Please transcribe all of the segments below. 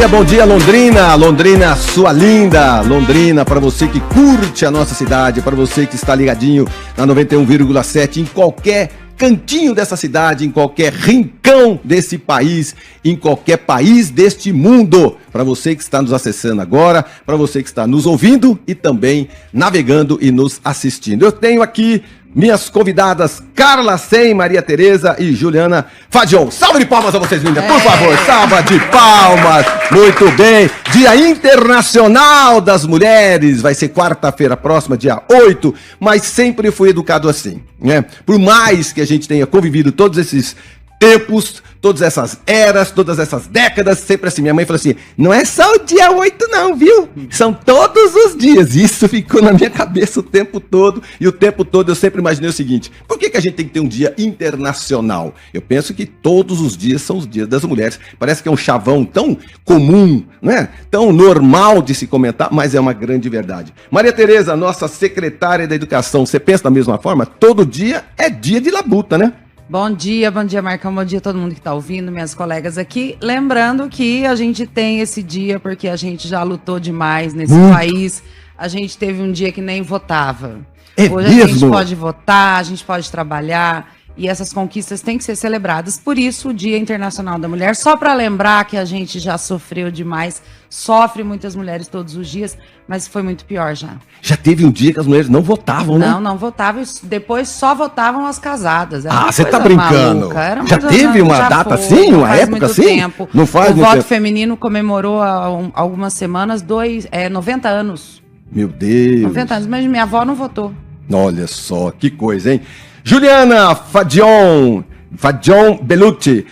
bom dia, Londrina. Londrina, sua linda. Londrina, para você que curte a nossa cidade, para você que está ligadinho na 91,7 em qualquer cantinho dessa cidade, em qualquer rincão desse país, em qualquer país deste mundo. Para você que está nos acessando agora, para você que está nos ouvindo e também navegando e nos assistindo. Eu tenho aqui minhas convidadas Carla Sen, Maria Tereza e Juliana Fadion. Salve de palmas a vocês, lindas, por favor. Salva de palmas. Muito bem. Dia Internacional das Mulheres. Vai ser quarta-feira próxima, dia 8. Mas sempre fui educado assim, né? Por mais que a gente tenha convivido todos esses tempos, todas essas eras, todas essas décadas, sempre assim, minha mãe falou assim, não é só o dia 8 não, viu? São todos os dias. Isso ficou na minha cabeça o tempo todo, e o tempo todo eu sempre imaginei o seguinte, por que a gente tem que ter um dia internacional? Eu penso que todos os dias são os dias das mulheres. Parece que é um chavão tão comum, né? Tão normal de se comentar, mas é uma grande verdade. Maria Tereza, nossa secretária da Educação, você pensa da mesma forma? Todo dia é dia de labuta, né? Bom dia, Marcão, bom dia a todo mundo que está ouvindo, minhas colegas aqui. Lembrando que a gente tem esse dia porque a gente já lutou demais nesse país. A gente teve um dia que nem votava. Hoje mesmo? A gente pode votar, a gente pode trabalhar e essas conquistas têm que ser celebradas. Por isso, o Dia Internacional da Mulher, só para lembrar que a gente já sofreu demais, sofre muitas mulheres todos os dias, mas foi muito pior já. Já teve um dia que as mulheres não votavam, né? Não votavam, depois só votavam as casadas. Você tá brincando? Já teve uma data assim, uma época assim? Tempo. Não faz muito tempo. O voto feminino comemorou há algumas semanas 90 anos. Meu Deus. 90 anos, mas minha avó não votou. Olha só, que coisa, hein? Juliana Fadion Bellucci,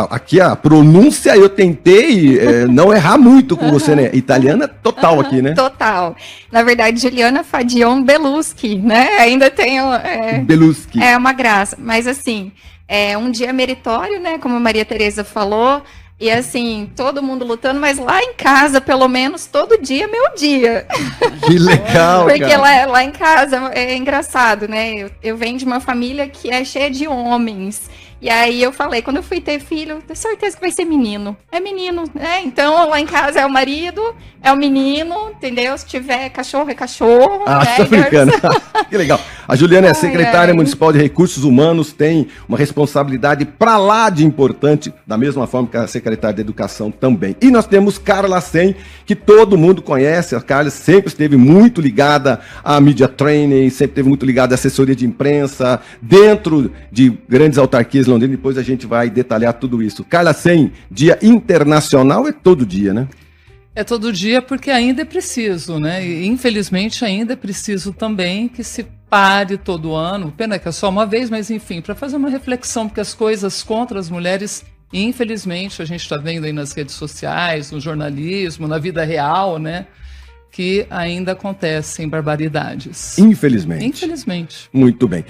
aqui a pronúncia eu tentei não errar muito com você, né? Italiana total aqui, né? Total. Na verdade, Juliana Fadion Belluschi, né? Ainda tenho... Belluschi. É uma graça. Mas assim, é um dia meritório, né? Como a Maria Tereza falou. E assim, todo mundo lutando, mas lá em casa, pelo menos, todo dia é meu dia. Que legal, Porque cara. lá em casa é engraçado, né? Eu venho de uma família que é cheia de homens. E aí eu falei, quando eu fui ter filho, tenho certeza que vai ser menino. É menino, né? Então lá em casa é o marido, é o menino, entendeu? Se tiver cachorro, é cachorro. Ah, né? tá brincando. Que legal. A Juliana é secretária municipal de Recursos Humanos, tem uma responsabilidade pra lá de importante, da mesma forma que a secretária de Educação também. E nós temos Carla Sen, que todo mundo conhece. A Carla sempre esteve muito ligada à media training, sempre esteve muito ligada à assessoria de imprensa, dentro de grandes autarquias Londrina, depois a gente vai detalhar tudo isso. Carla Sen, Dia Internacional é todo dia, né? É todo dia porque ainda é preciso, né? E infelizmente ainda é preciso também que se pare todo ano. Pena que é só uma vez, mas enfim, para fazer uma reflexão, porque as coisas contra as mulheres, infelizmente, a gente está vendo aí nas redes sociais, no jornalismo, na vida real, né? Que ainda acontecem barbaridades. Infelizmente. Infelizmente. Muito bem.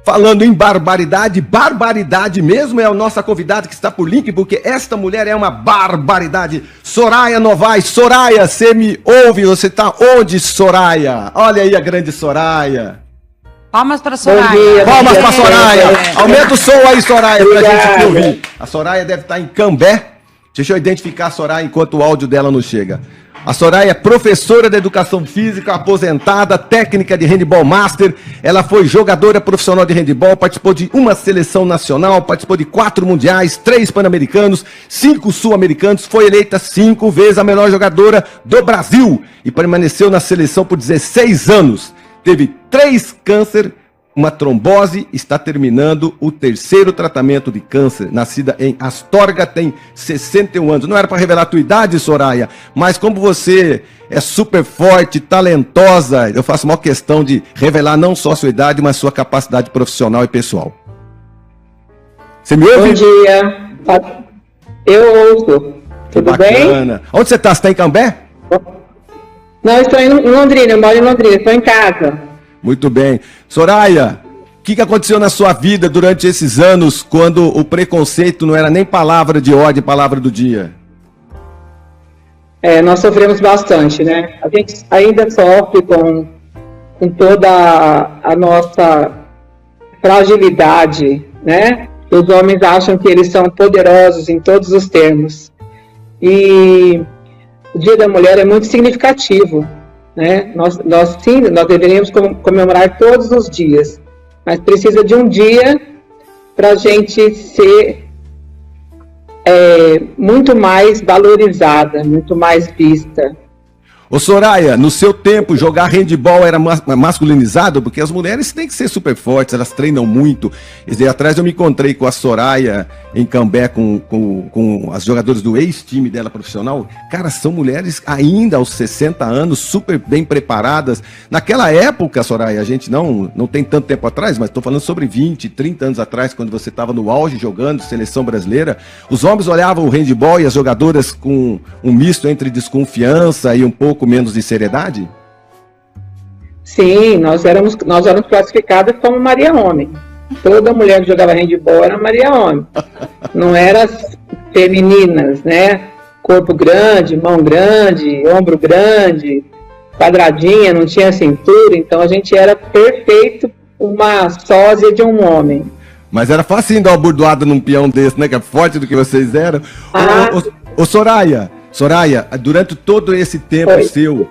Falando em barbaridade, barbaridade mesmo é a nossa convidada que está por link, porque esta mulher é uma barbaridade. Soraya Novaes. Soraya, você me ouve? Você está onde, Soraya? Olha aí a grande Soraya. Palmas para Soraya. Dia, palmas para Soraya. Aumenta o som aí, Soraya, para a gente te ouvir. A Soraya deve estar em Cambé. Deixa eu identificar a Soraya enquanto o áudio dela não chega. A Soraya é professora de Educação Física, aposentada, técnica de handebol master. Ela foi jogadora profissional de handebol, participou de uma seleção nacional, participou de 4 mundiais, 3 pan-americanos, 5 sul-americanos, foi eleita 5 vezes a melhor jogadora do Brasil e permaneceu na seleção por 16 anos. Teve 3 câncer, uma trombose, está terminando o 3º tratamento de câncer. Nascida em Astorga, tem 61 anos. Não era para revelar a tua idade, Soraya, mas como você é super forte, talentosa, eu faço maior questão de revelar não só a sua idade, mas a sua capacidade profissional e pessoal. Você me ouve? Bom dia. Eu ouço. Tudo bacana. Bem? Onde você está? Você está em Cambé? Não, estou em Londrina, eu moro em Londrina, estou em casa. Muito bem. Soraya, o que aconteceu na sua vida durante esses anos, quando o preconceito não era nem palavra de ordem, palavra do dia? Nós sofremos bastante, né? A gente ainda sofre com toda a nossa fragilidade, né? Os homens acham que eles são poderosos em todos os termos. E o Dia da Mulher é muito significativo, né? Nós deveríamos comemorar todos os dias, mas precisa de um dia para a gente ser muito mais valorizada, muito mais vista. Ô Soraya, no seu tempo, jogar handball era masculinizado? Porque as mulheres têm que ser super fortes, elas treinam muito. Esse dia atrás eu me encontrei com a Soraya em Cambé, com as jogadoras do ex-time dela profissional. Cara, são mulheres ainda aos 60 anos, super bem preparadas. Naquela época, Soraya, a gente não tem tanto tempo atrás, mas estou falando sobre 20, 30 anos atrás, quando você estava no auge jogando, seleção brasileira. Os homens olhavam o handball e as jogadoras com um misto entre desconfiança e um pouco menos de seriedade? Sim, nós éramos classificadas como Maria Homem. Toda mulher que jogava handball era Maria Homem. Não era femininas, né? Corpo grande, mão grande, ombro grande, quadradinha, não tinha cintura, então a gente era perfeito, uma sósia de um homem. Mas era fácil dar uma burdoada num peão desse, né? Que é forte do que vocês eram. Ô Soraya, durante todo esse tempo seu,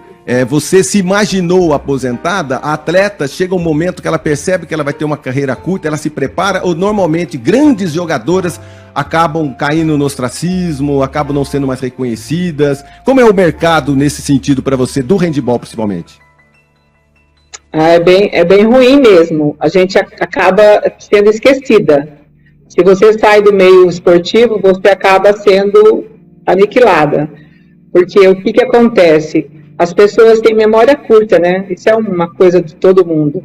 você se imaginou aposentada? A atleta, chega um momento que ela percebe que ela vai ter uma carreira curta, ela se prepara, ou normalmente grandes jogadoras acabam caindo no ostracismo, acabam não sendo mais reconhecidas? Como é o mercado nesse sentido para você, do handball principalmente? É bem ruim mesmo, a gente acaba sendo esquecida. Se você sai do meio esportivo, você acaba sendo aniquilada, porque o que acontece? As pessoas têm memória curta, né? Isso é uma coisa de todo mundo.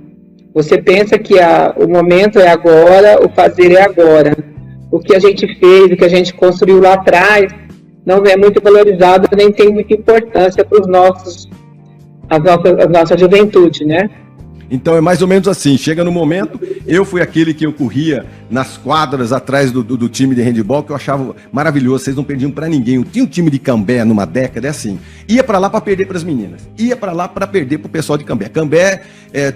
Você pensa que o momento é agora, o fazer é agora. O que a gente fez, o que a gente construiu lá atrás, não é muito valorizado, nem tem muita importância para a nossa juventude, né? Então é mais ou menos assim, chega no momento, eu fui aquele que eu corria nas quadras atrás do time de handball, que eu achava maravilhoso, vocês não perdiam pra ninguém. Tinha um time de Cambé numa década, é assim, ia pra lá pra perder pras meninas, ia pra lá pra perder pro pessoal de Cambé. Cambé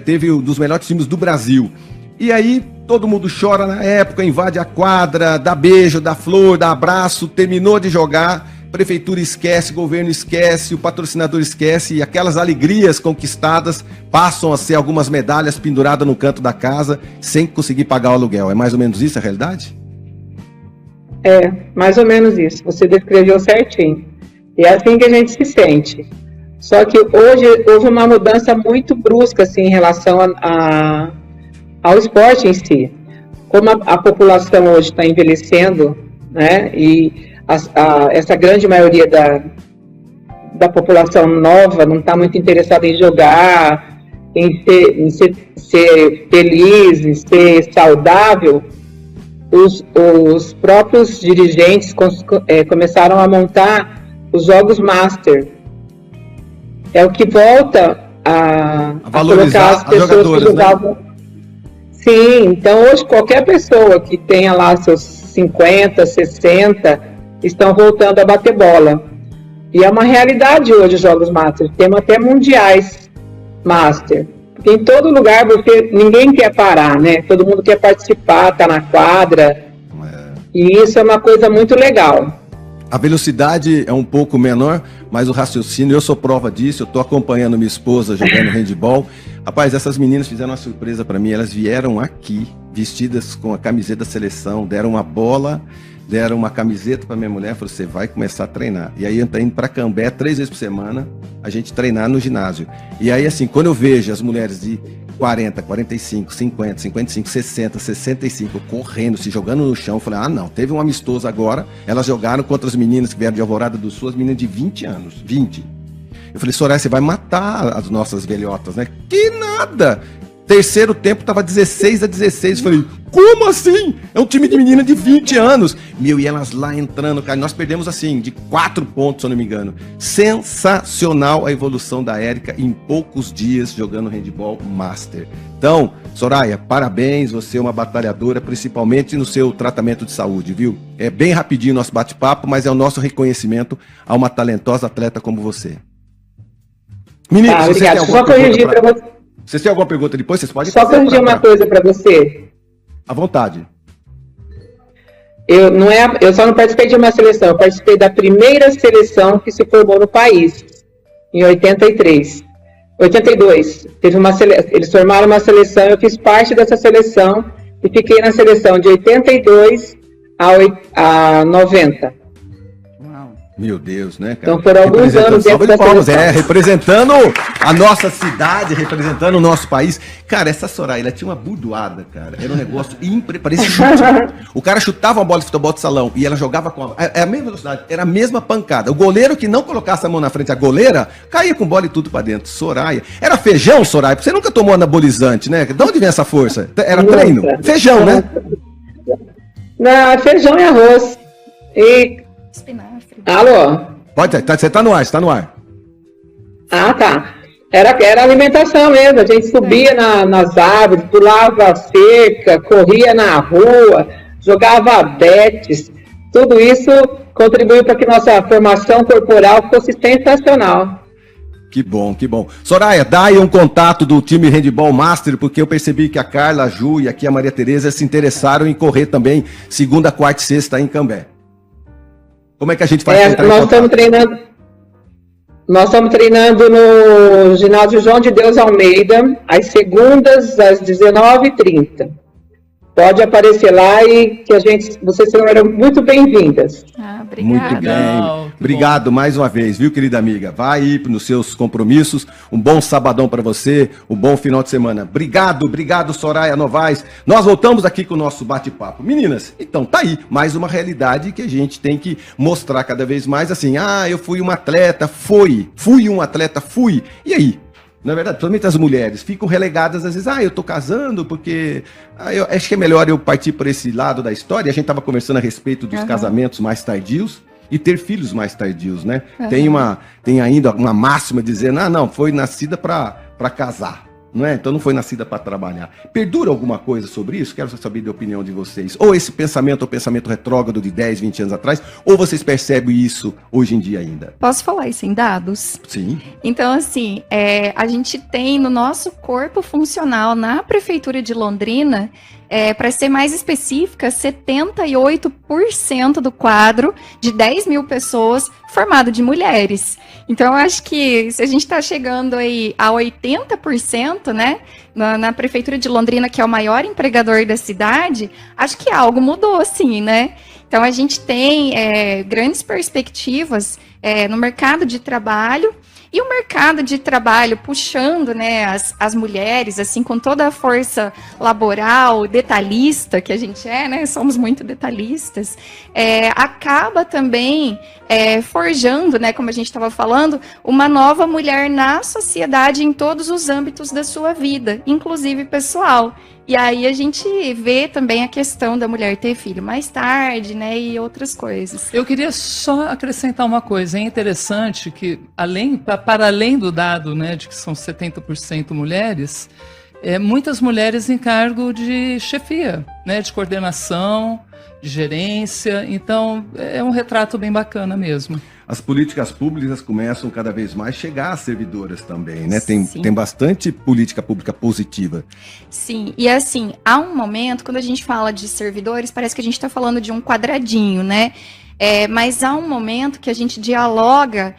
teve um dos melhores times do Brasil. E aí todo mundo chora na época, invade a quadra, dá beijo, dá flor, dá abraço, terminou de jogar, prefeitura esquece, governo esquece, o patrocinador esquece, e aquelas alegrias conquistadas passam a ser algumas medalhas penduradas no canto da casa sem conseguir pagar o aluguel. É mais ou menos isso a realidade? É, mais ou menos isso. Você descreveu certinho. E é assim que a gente se sente. Só que hoje houve uma mudança muito brusca assim, em relação ao esporte em si. Como a população hoje está envelhecendo, né, e essa grande maioria da população nova não está muito interessada em jogar, em ser feliz, em ser saudável, os próprios dirigentes começaram a montar os jogos Master. É o que volta a colocar as pessoas que jogavam. Né? Sim, então hoje qualquer pessoa que tenha lá seus 50, 60, estão voltando a bater bola. E é uma realidade hoje os jogos Master. Temos até mundiais Master. Porque em todo lugar ninguém quer parar, né? Todo mundo quer participar, tá na quadra. E isso é uma coisa muito legal. A velocidade é um pouco menor, mas o raciocínio, eu sou prova disso, eu tô acompanhando minha esposa jogando handball. Rapaz, essas meninas fizeram uma surpresa para mim, elas vieram aqui, vestidas com a camiseta da seleção, deram uma bola, deram uma camiseta para minha mulher, falou, você vai começar a treinar. E aí eu tô indo para Cambé 3 vezes por semana, a gente treinar no ginásio. E aí assim, quando eu vejo as mulheres de 40, 45, 50, 55, 60, 65 correndo, se jogando no chão, eu falei, não, teve um amistoso agora, elas jogaram contra as meninas que vieram de Alvorada do Sul, as meninas de 20 anos, 20. Eu falei, Soraya, você vai matar as nossas velhotas, né? Que nada! Terceiro tempo tava 16-16. Falei, como assim? É um time de menina de 20 anos. E elas lá entrando, cara. Nós perdemos assim, de 4 pontos, se eu não me engano. Sensacional a evolução da Érica em poucos dias jogando handball Master. Então, Soraya, parabéns. Você é uma batalhadora, principalmente no seu tratamento de saúde, viu? É bem rapidinho o nosso bate-papo, mas é o nosso reconhecimento a uma talentosa atleta como você. Meninos, vocês têm alguma pergunta pra você? Vocês têm alguma pergunta depois? Vocês podem só corrigir uma coisa para você. À vontade. Eu só não participei de uma seleção, eu participei da primeira seleção que se formou no país, em 82. Eles formaram uma seleção, eu fiz parte dessa seleção e fiquei na seleção de 82 a 90. Meu Deus, né, cara? Então foram alguns anos dentro da seleção. Representando a nossa cidade, representando o nosso país. Cara, essa Soraya, ela tinha uma burdoada, cara. Era um negócio parecia chute. O cara chutava uma bola de futebol de salão e ela jogava com a mesma velocidade, era a mesma pancada. O goleiro que não colocasse a mão na frente, a goleira, caía com bola e tudo pra dentro. Soraya. Era feijão, Soraya? Porque você nunca tomou anabolizante, né? De onde vem essa força? Era treino? Feijão, né? Não, feijão e arroz. E... Espinafre. Alô? Você tá no ar. Ah, tá. Era alimentação mesmo, a gente subia nas árvores, pulava a cerca, corria na rua, jogava betes, tudo isso contribuiu para que nossa formação corporal fosse sensacional. Que bom, que bom. Soraya, dá aí um contato do time Handball Master, porque eu percebi que a Carla, a Ju e aqui a Maria Tereza se interessaram em correr também segunda, quarta e sexta em Cambé. Como é que a gente faz? Nós estamos treinando no ginásio João de Deus Almeida, às segundas, às 19h30. Pode aparecer lá e que vocês serão muito bem-vindas. Obrigada. Muito bem. Obrigado mais uma vez, viu, querida amiga? Vai aí nos seus compromissos. Um bom sabadão para você, um bom final de semana. Obrigado, Soraya Novaes. Nós voltamos aqui com o nosso bate-papo. Meninas, então tá aí, mais uma realidade que a gente tem que mostrar cada vez mais assim. Eu fui um atleta, fui um atleta. E aí? Na verdade, principalmente as mulheres ficam relegadas às vezes, eu tô casando porque eu acho que é melhor eu partir por esse lado da história. A gente tava conversando a respeito dos casamentos mais tardios e ter filhos mais tardios, né? Tem ainda uma máxima dizendo, não, foi nascida para casar, não é? Então não foi nascida para trabalhar. Perdura alguma coisa sobre isso? Quero saber da opinião de vocês. Ou esse pensamento é o pensamento retrógrado de 10, 20 anos atrás, ou vocês percebem isso hoje em dia ainda? Posso falar isso em dados? Sim. Então, assim, a gente tem no nosso corpo funcional, na Prefeitura de Londrina, para ser mais específica, 78% do quadro de 10 mil pessoas formado de mulheres. Então, eu acho que se a gente está chegando aí a 80%, né, na Prefeitura de Londrina, que é o maior empregador da cidade, acho que algo mudou, assim, né? Então, a gente tem grandes perspectivas no mercado de trabalho. E o mercado de trabalho puxando, né, as mulheres, assim, com toda a força laboral, detalhista que a gente né, somos muito detalhistas, acaba também forjando, né, como a gente estava falando, uma nova mulher na sociedade em todos os âmbitos da sua vida, inclusive pessoal. E aí a gente vê também a questão da mulher ter filho mais tarde, né, e outras coisas. Eu queria só acrescentar uma coisa, é interessante que, para além do dado, né, de que são 70% mulheres, muitas mulheres em cargo de chefia, né, de coordenação, de gerência, então é um retrato bem bacana mesmo. As políticas públicas começam cada vez mais a chegar às servidoras também, né? Tem bastante política pública positiva. Sim, e assim, há um momento, quando a gente fala de servidores, parece que a gente está falando de um quadradinho, né? Mas há um momento que a gente dialoga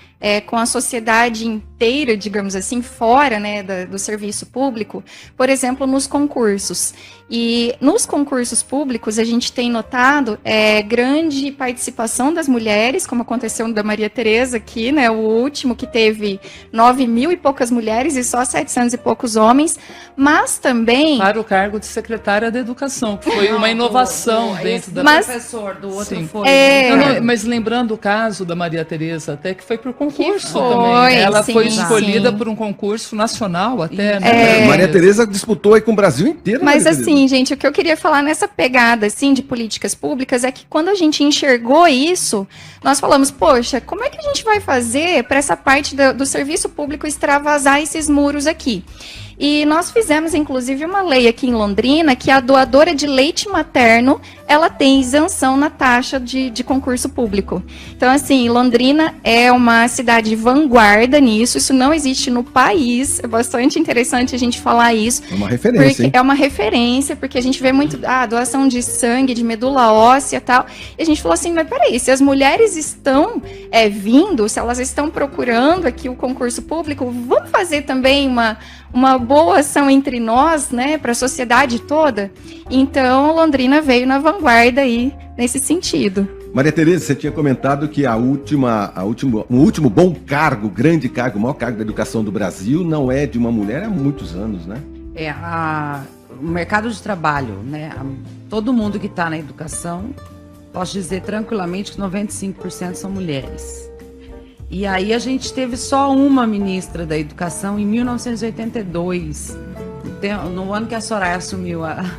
com a sociedade inteira, digamos assim, fora, né, do serviço público, por exemplo, nos concursos. E nos concursos públicos a gente tem notado grande participação das mulheres, como aconteceu no da Maria Tereza aqui, né, o último que teve 9.000 e poucas mulheres e só 700 e poucos homens, mas também... Para o cargo de secretária da Educação, que foi uma inovação dentro da... Mas professor, do outro sim. foi... Mas lembrando o caso da Maria Tereza, até que foi por concurso foi, também. Ela sim, foi escolhida sim. por um concurso nacional até. Né? Maria Tereza disputou aí com o Brasil inteiro. Mas assim, gente, o que eu queria falar nessa pegada assim, de políticas públicas é que quando a gente enxergou isso, nós falamos, poxa, como é que a gente vai fazer para essa parte do serviço público extravasar esses muros aqui? E nós fizemos, inclusive, uma lei aqui em Londrina que a doadora de leite materno ela tem isenção na taxa de concurso público. Então, assim, Londrina é uma cidade vanguarda nisso, isso não existe no país, é bastante interessante a gente falar isso. É uma referência, hein? É uma referência, porque a gente vê muito doação de sangue, de medula óssea e tal, e a gente falou assim, mas peraí, se as mulheres estão vindo, se elas estão procurando aqui o concurso público, vamos fazer também uma boa ação entre nós, né, para a sociedade toda? Então, Londrina veio na vanguarda aí, nesse sentido. Maria Tereza, você tinha comentado que o último bom cargo, grande cargo, o maior cargo da educação do Brasil não é de uma mulher há muitos anos, né? O mercado de trabalho, né? Todo mundo que está na educação, posso dizer tranquilamente que 95% são mulheres. E aí a gente teve só uma ministra da educação em 1982. No ano que a Soraya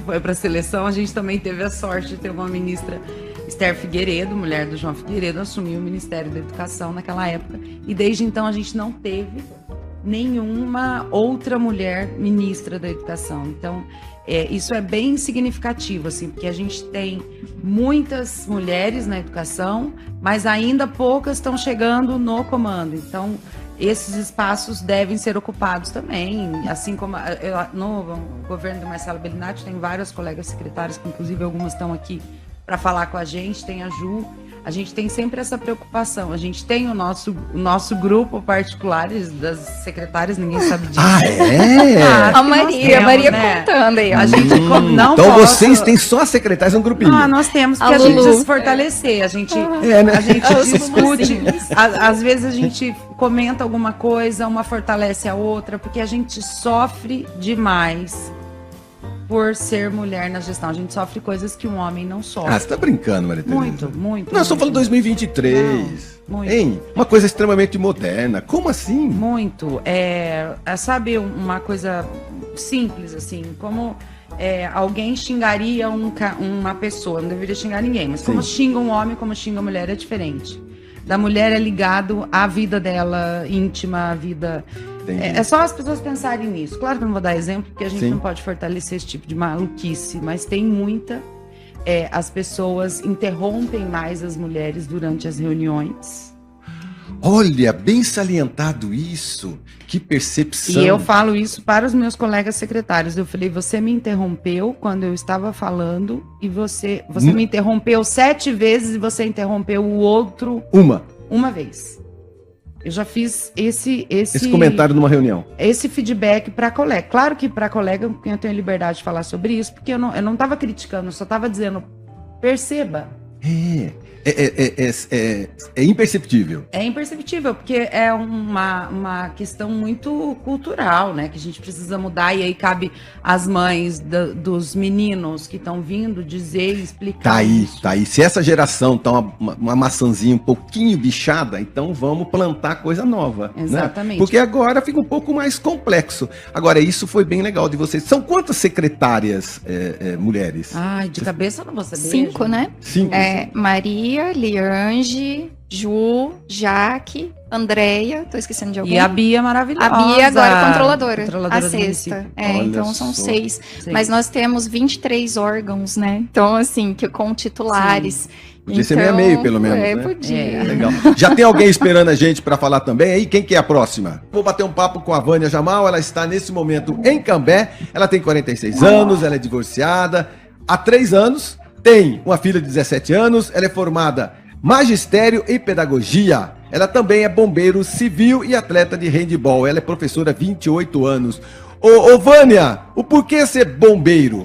foi para a seleção, a gente também teve a sorte de ter uma ministra, Esther Figueiredo, mulher do João Figueiredo, assumiu o Ministério da Educação naquela época. E desde então a gente não teve nenhuma outra mulher ministra da Educação. Então, isso é bem significativo, assim, porque a gente tem muitas mulheres na educação, mas ainda poucas estão chegando no comando. Então, esses espaços devem ser ocupados também, assim como no governo do Marcelo Bellinati tem várias colegas secretárias, que inclusive algumas estão aqui para falar com a gente, tem a Ju. A gente tem sempre essa preocupação. A gente tem o nosso grupo particular das secretárias, ninguém sabe disso. A Maria né? Contando aí. A gente não então vocês têm só secretárias no grupinho. Nós temos, porque a gente precisa se fortalecer. A gente discute. Às vezes a gente comenta alguma coisa, uma fortalece a outra, porque a gente sofre demais por ser mulher na gestão. A gente sofre coisas que um homem não sofre. Você tá brincando, Maria Tereza. Muito. Nós estamos falando de 2023. Não, muito. Hein? Uma coisa extremamente moderna. Como assim? Muito. Sabe, uma coisa simples, assim, como alguém xingaria uma pessoa, não deveria xingar ninguém, mas como xinga um homem, como xinga a mulher, é diferente. Da mulher é ligado à vida dela íntima, à vida... É só as pessoas pensarem nisso. Claro que eu não vou dar exemplo, porque a gente não pode fortalecer esse tipo de maluquice, mas tem muita. As pessoas interrompem mais as mulheres durante as reuniões. Olha, bem salientado isso. Que percepção. E eu falo isso para os meus colegas secretários. Eu falei, você me interrompeu quando eu estava falando e você me interrompeu 7 vezes e você interrompeu o outro... Uma vez. Eu já fiz esse comentário numa reunião. Esse feedback para colega. Claro que para colega eu tenho liberdade de falar sobre isso, porque eu não estava criticando, eu só estava dizendo, perceba. É imperceptível. É imperceptível, porque é uma questão muito cultural, né? Que a gente precisa mudar, e aí cabe às mães dos meninos que estão vindo dizer e explicar. Tá aí. Se essa geração tá uma maçãzinha um pouquinho bichada, então vamos plantar coisa nova. Exatamente. Né? Porque agora fica um pouco mais complexo. Agora, isso foi bem legal de vocês. São quantas secretárias mulheres? Ai, de cabeça eu não vou saber. 5, né? 5. Maria, Liange, Ju, Jaque, Andréia, tô esquecendo de alguém. E a Bia maravilhosa. A Bia agora controladora a do sexta. município. Então são 6. Mas nós temos 23 órgãos, né? Então, assim, com titulares. Podia ser meio, pelo menos, né? Podia. Legal. Já tem alguém esperando a gente para falar também aí? Quem que é a próxima? Vou bater um papo com a Vânia Jamal, ela está nesse momento em Cambé, ela tem 46 anos, ela é divorciada, há 3 anos, tem uma filha de 17 anos, ela é formada magistério e pedagogia. Ela também é bombeiro civil e atleta de handebol. Ela é professora há 28 anos. Ô Vânia, o porquê ser bombeiro?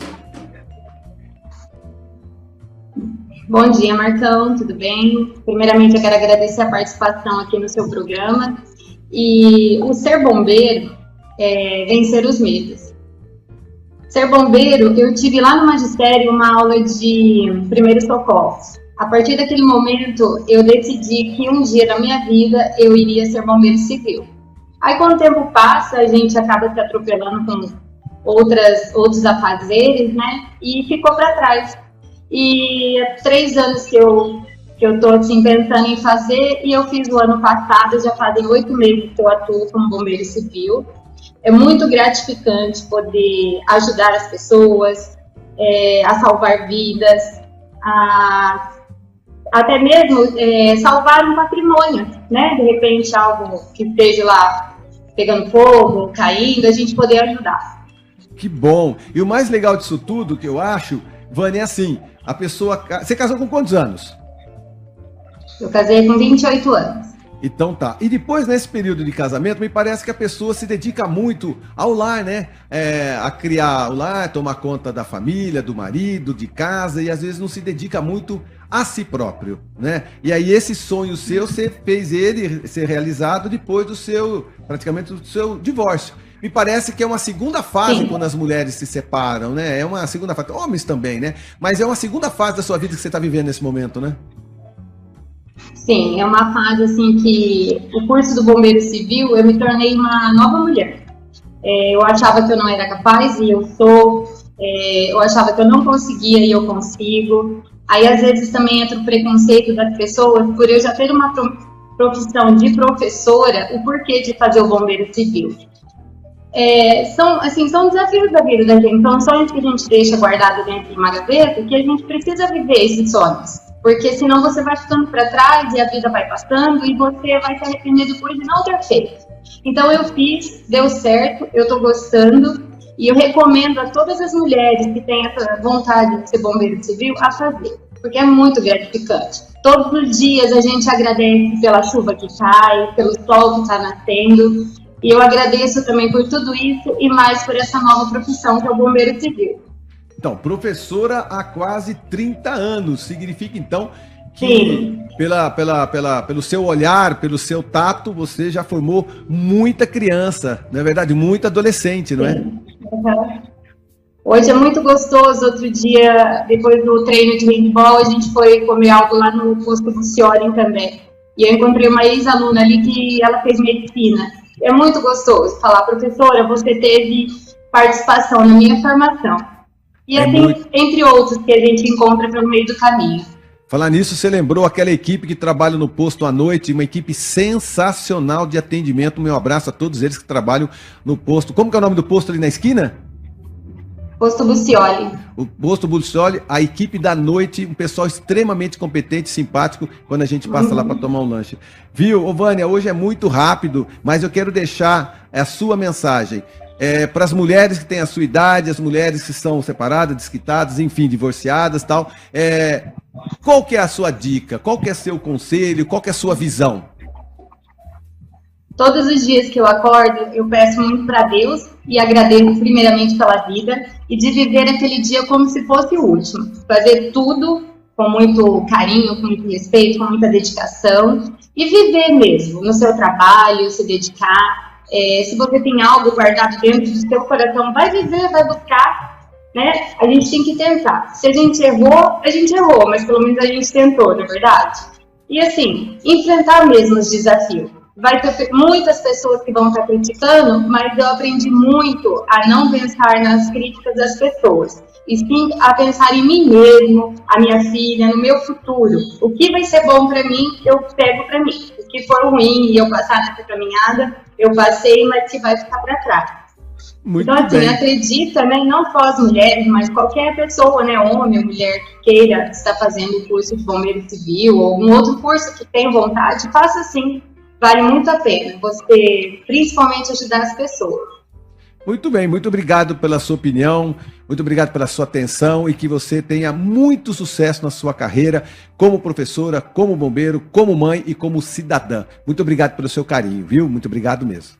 Bom dia, Marcão, tudo bem? Primeiramente, eu quero agradecer a participação aqui no seu programa. E o ser bombeiro é vencer os medos. Ser bombeiro, eu tive lá no magistério uma aula de primeiros socorros. A partir daquele momento, eu decidi que um dia na minha vida eu iria ser bombeiro civil. Aí, quando o tempo passa, a gente acaba se atropelando com outros afazeres, né? E ficou para trás. E há 3 anos que eu tô assim, pensando em fazer, e eu fiz o ano passado, já fazem 8 meses que eu atuo como bombeiro civil. É muito gratificante poder ajudar as pessoas, a salvar vidas. até mesmo salvar um patrimônio, né? De repente algo que esteja lá pegando fogo, caindo, a gente poder ajudar. Que bom. E o mais legal disso tudo, que eu acho, Vânia, é assim, a pessoa... Você casou com quantos anos? Eu casei com 28 anos. Então tá. E depois, nesse período de casamento, me parece que a pessoa se dedica muito ao lar, né? A criar o lar, tomar conta da família, do marido, de casa, e às vezes não se dedica muito a si próprio, né? E aí esse sonho seu, você fez ele ser realizado depois do seu, praticamente do seu divórcio. Me parece que é uma segunda fase. Sim. Quando as mulheres se separam, né? É uma segunda fase. Homens também, né? Mas é uma segunda fase da sua vida que você está vivendo nesse momento, né? Sim, é uma fase assim que o curso do Bombeiro Civil, eu me tornei uma nova mulher. Eu achava que eu não era capaz e eu sou. Eu achava que eu não conseguia e eu consigo. Aí às vezes também entra o preconceito das pessoas por eu já ter uma profissão de professora, o porquê de fazer o Bombeiro Civil. São desafios da vida da gente, são sonhos que a gente deixa guardado dentro de uma gaveta, que a gente precisa viver esses sonhos. Porque senão você vai ficando para trás e a vida vai passando e você vai se arrepender depois de não ter feito. Então eu fiz, deu certo, eu estou gostando e eu recomendo a todas as mulheres que têm essa vontade de ser bombeiro civil a fazer, porque é muito gratificante. Todos os dias a gente agradece pela chuva que cai, pelo sol que está nascendo, e eu agradeço também por tudo isso e mais por essa nova profissão que é o bombeiro civil. Então, professora há quase 30 anos, significa então que pelo seu olhar, pelo seu tato, você já formou muita criança, não é verdade? Muita adolescente, não é? Uhum. Hoje é muito gostoso. Outro dia, depois do treino de handball, a gente foi comer algo lá no posto Bucioli em Cambé. E eu encontrei uma ex-aluna ali que ela fez medicina. É muito gostoso falar, professora, você teve participação na minha formação. E assim, entre outros que a gente encontra pelo meio do caminho. Falar nisso, você lembrou aquela equipe que trabalha no posto à noite, uma equipe sensacional de atendimento. Meu abraço a todos eles que trabalham no posto. Como que é o nome do posto ali na esquina? Posto Bucioli. O posto Bucioli, a equipe da noite, um pessoal extremamente competente, simpático, quando a gente passa lá para tomar um lanche. Viu, ô Vânia, hoje é muito rápido, mas eu quero deixar a sua mensagem. Para as mulheres que têm a sua idade, as mulheres que são separadas, desquitadas, enfim, divorciadas e tal, qual que é a sua dica? Qual que é seu conselho? Qual que é a sua visão? Todos os dias que eu acordo, eu peço muito para Deus e agradeço primeiramente pela vida e de viver aquele dia como se fosse o último. Fazer tudo com muito carinho, com muito respeito, com muita dedicação e viver mesmo no seu trabalho, se dedicar. Se você tem algo guardado dentro do seu coração, vai viver, vai buscar, né? A gente tem que tentar. Se a gente errou, mas pelo menos a gente tentou, não é verdade? E assim, enfrentar mesmo os desafios. Vai ter muitas pessoas que vão estar criticando, mas eu aprendi muito a não pensar nas críticas das pessoas, e sim a pensar em mim mesmo, a minha filha, no meu futuro. O que vai ser bom para mim, eu pego para mim. O que for ruim e eu passar nessa caminhada, eu passei, mas que vai ficar para trás. Muito então, assim, bem. Acredita, né, não só as mulheres, mas qualquer pessoa, né, homem ou mulher que queira estar fazendo o curso de bombeiro civil ou um outro curso que tenha vontade, faça sim. Vale muito a pena você, principalmente, ajudar as pessoas. Muito bem, muito obrigado pela sua opinião, muito obrigado pela sua atenção e que você tenha muito sucesso na sua carreira como professora, como bombeiro, como mãe e como cidadã. Muito obrigado pelo seu carinho, viu? Muito obrigado mesmo.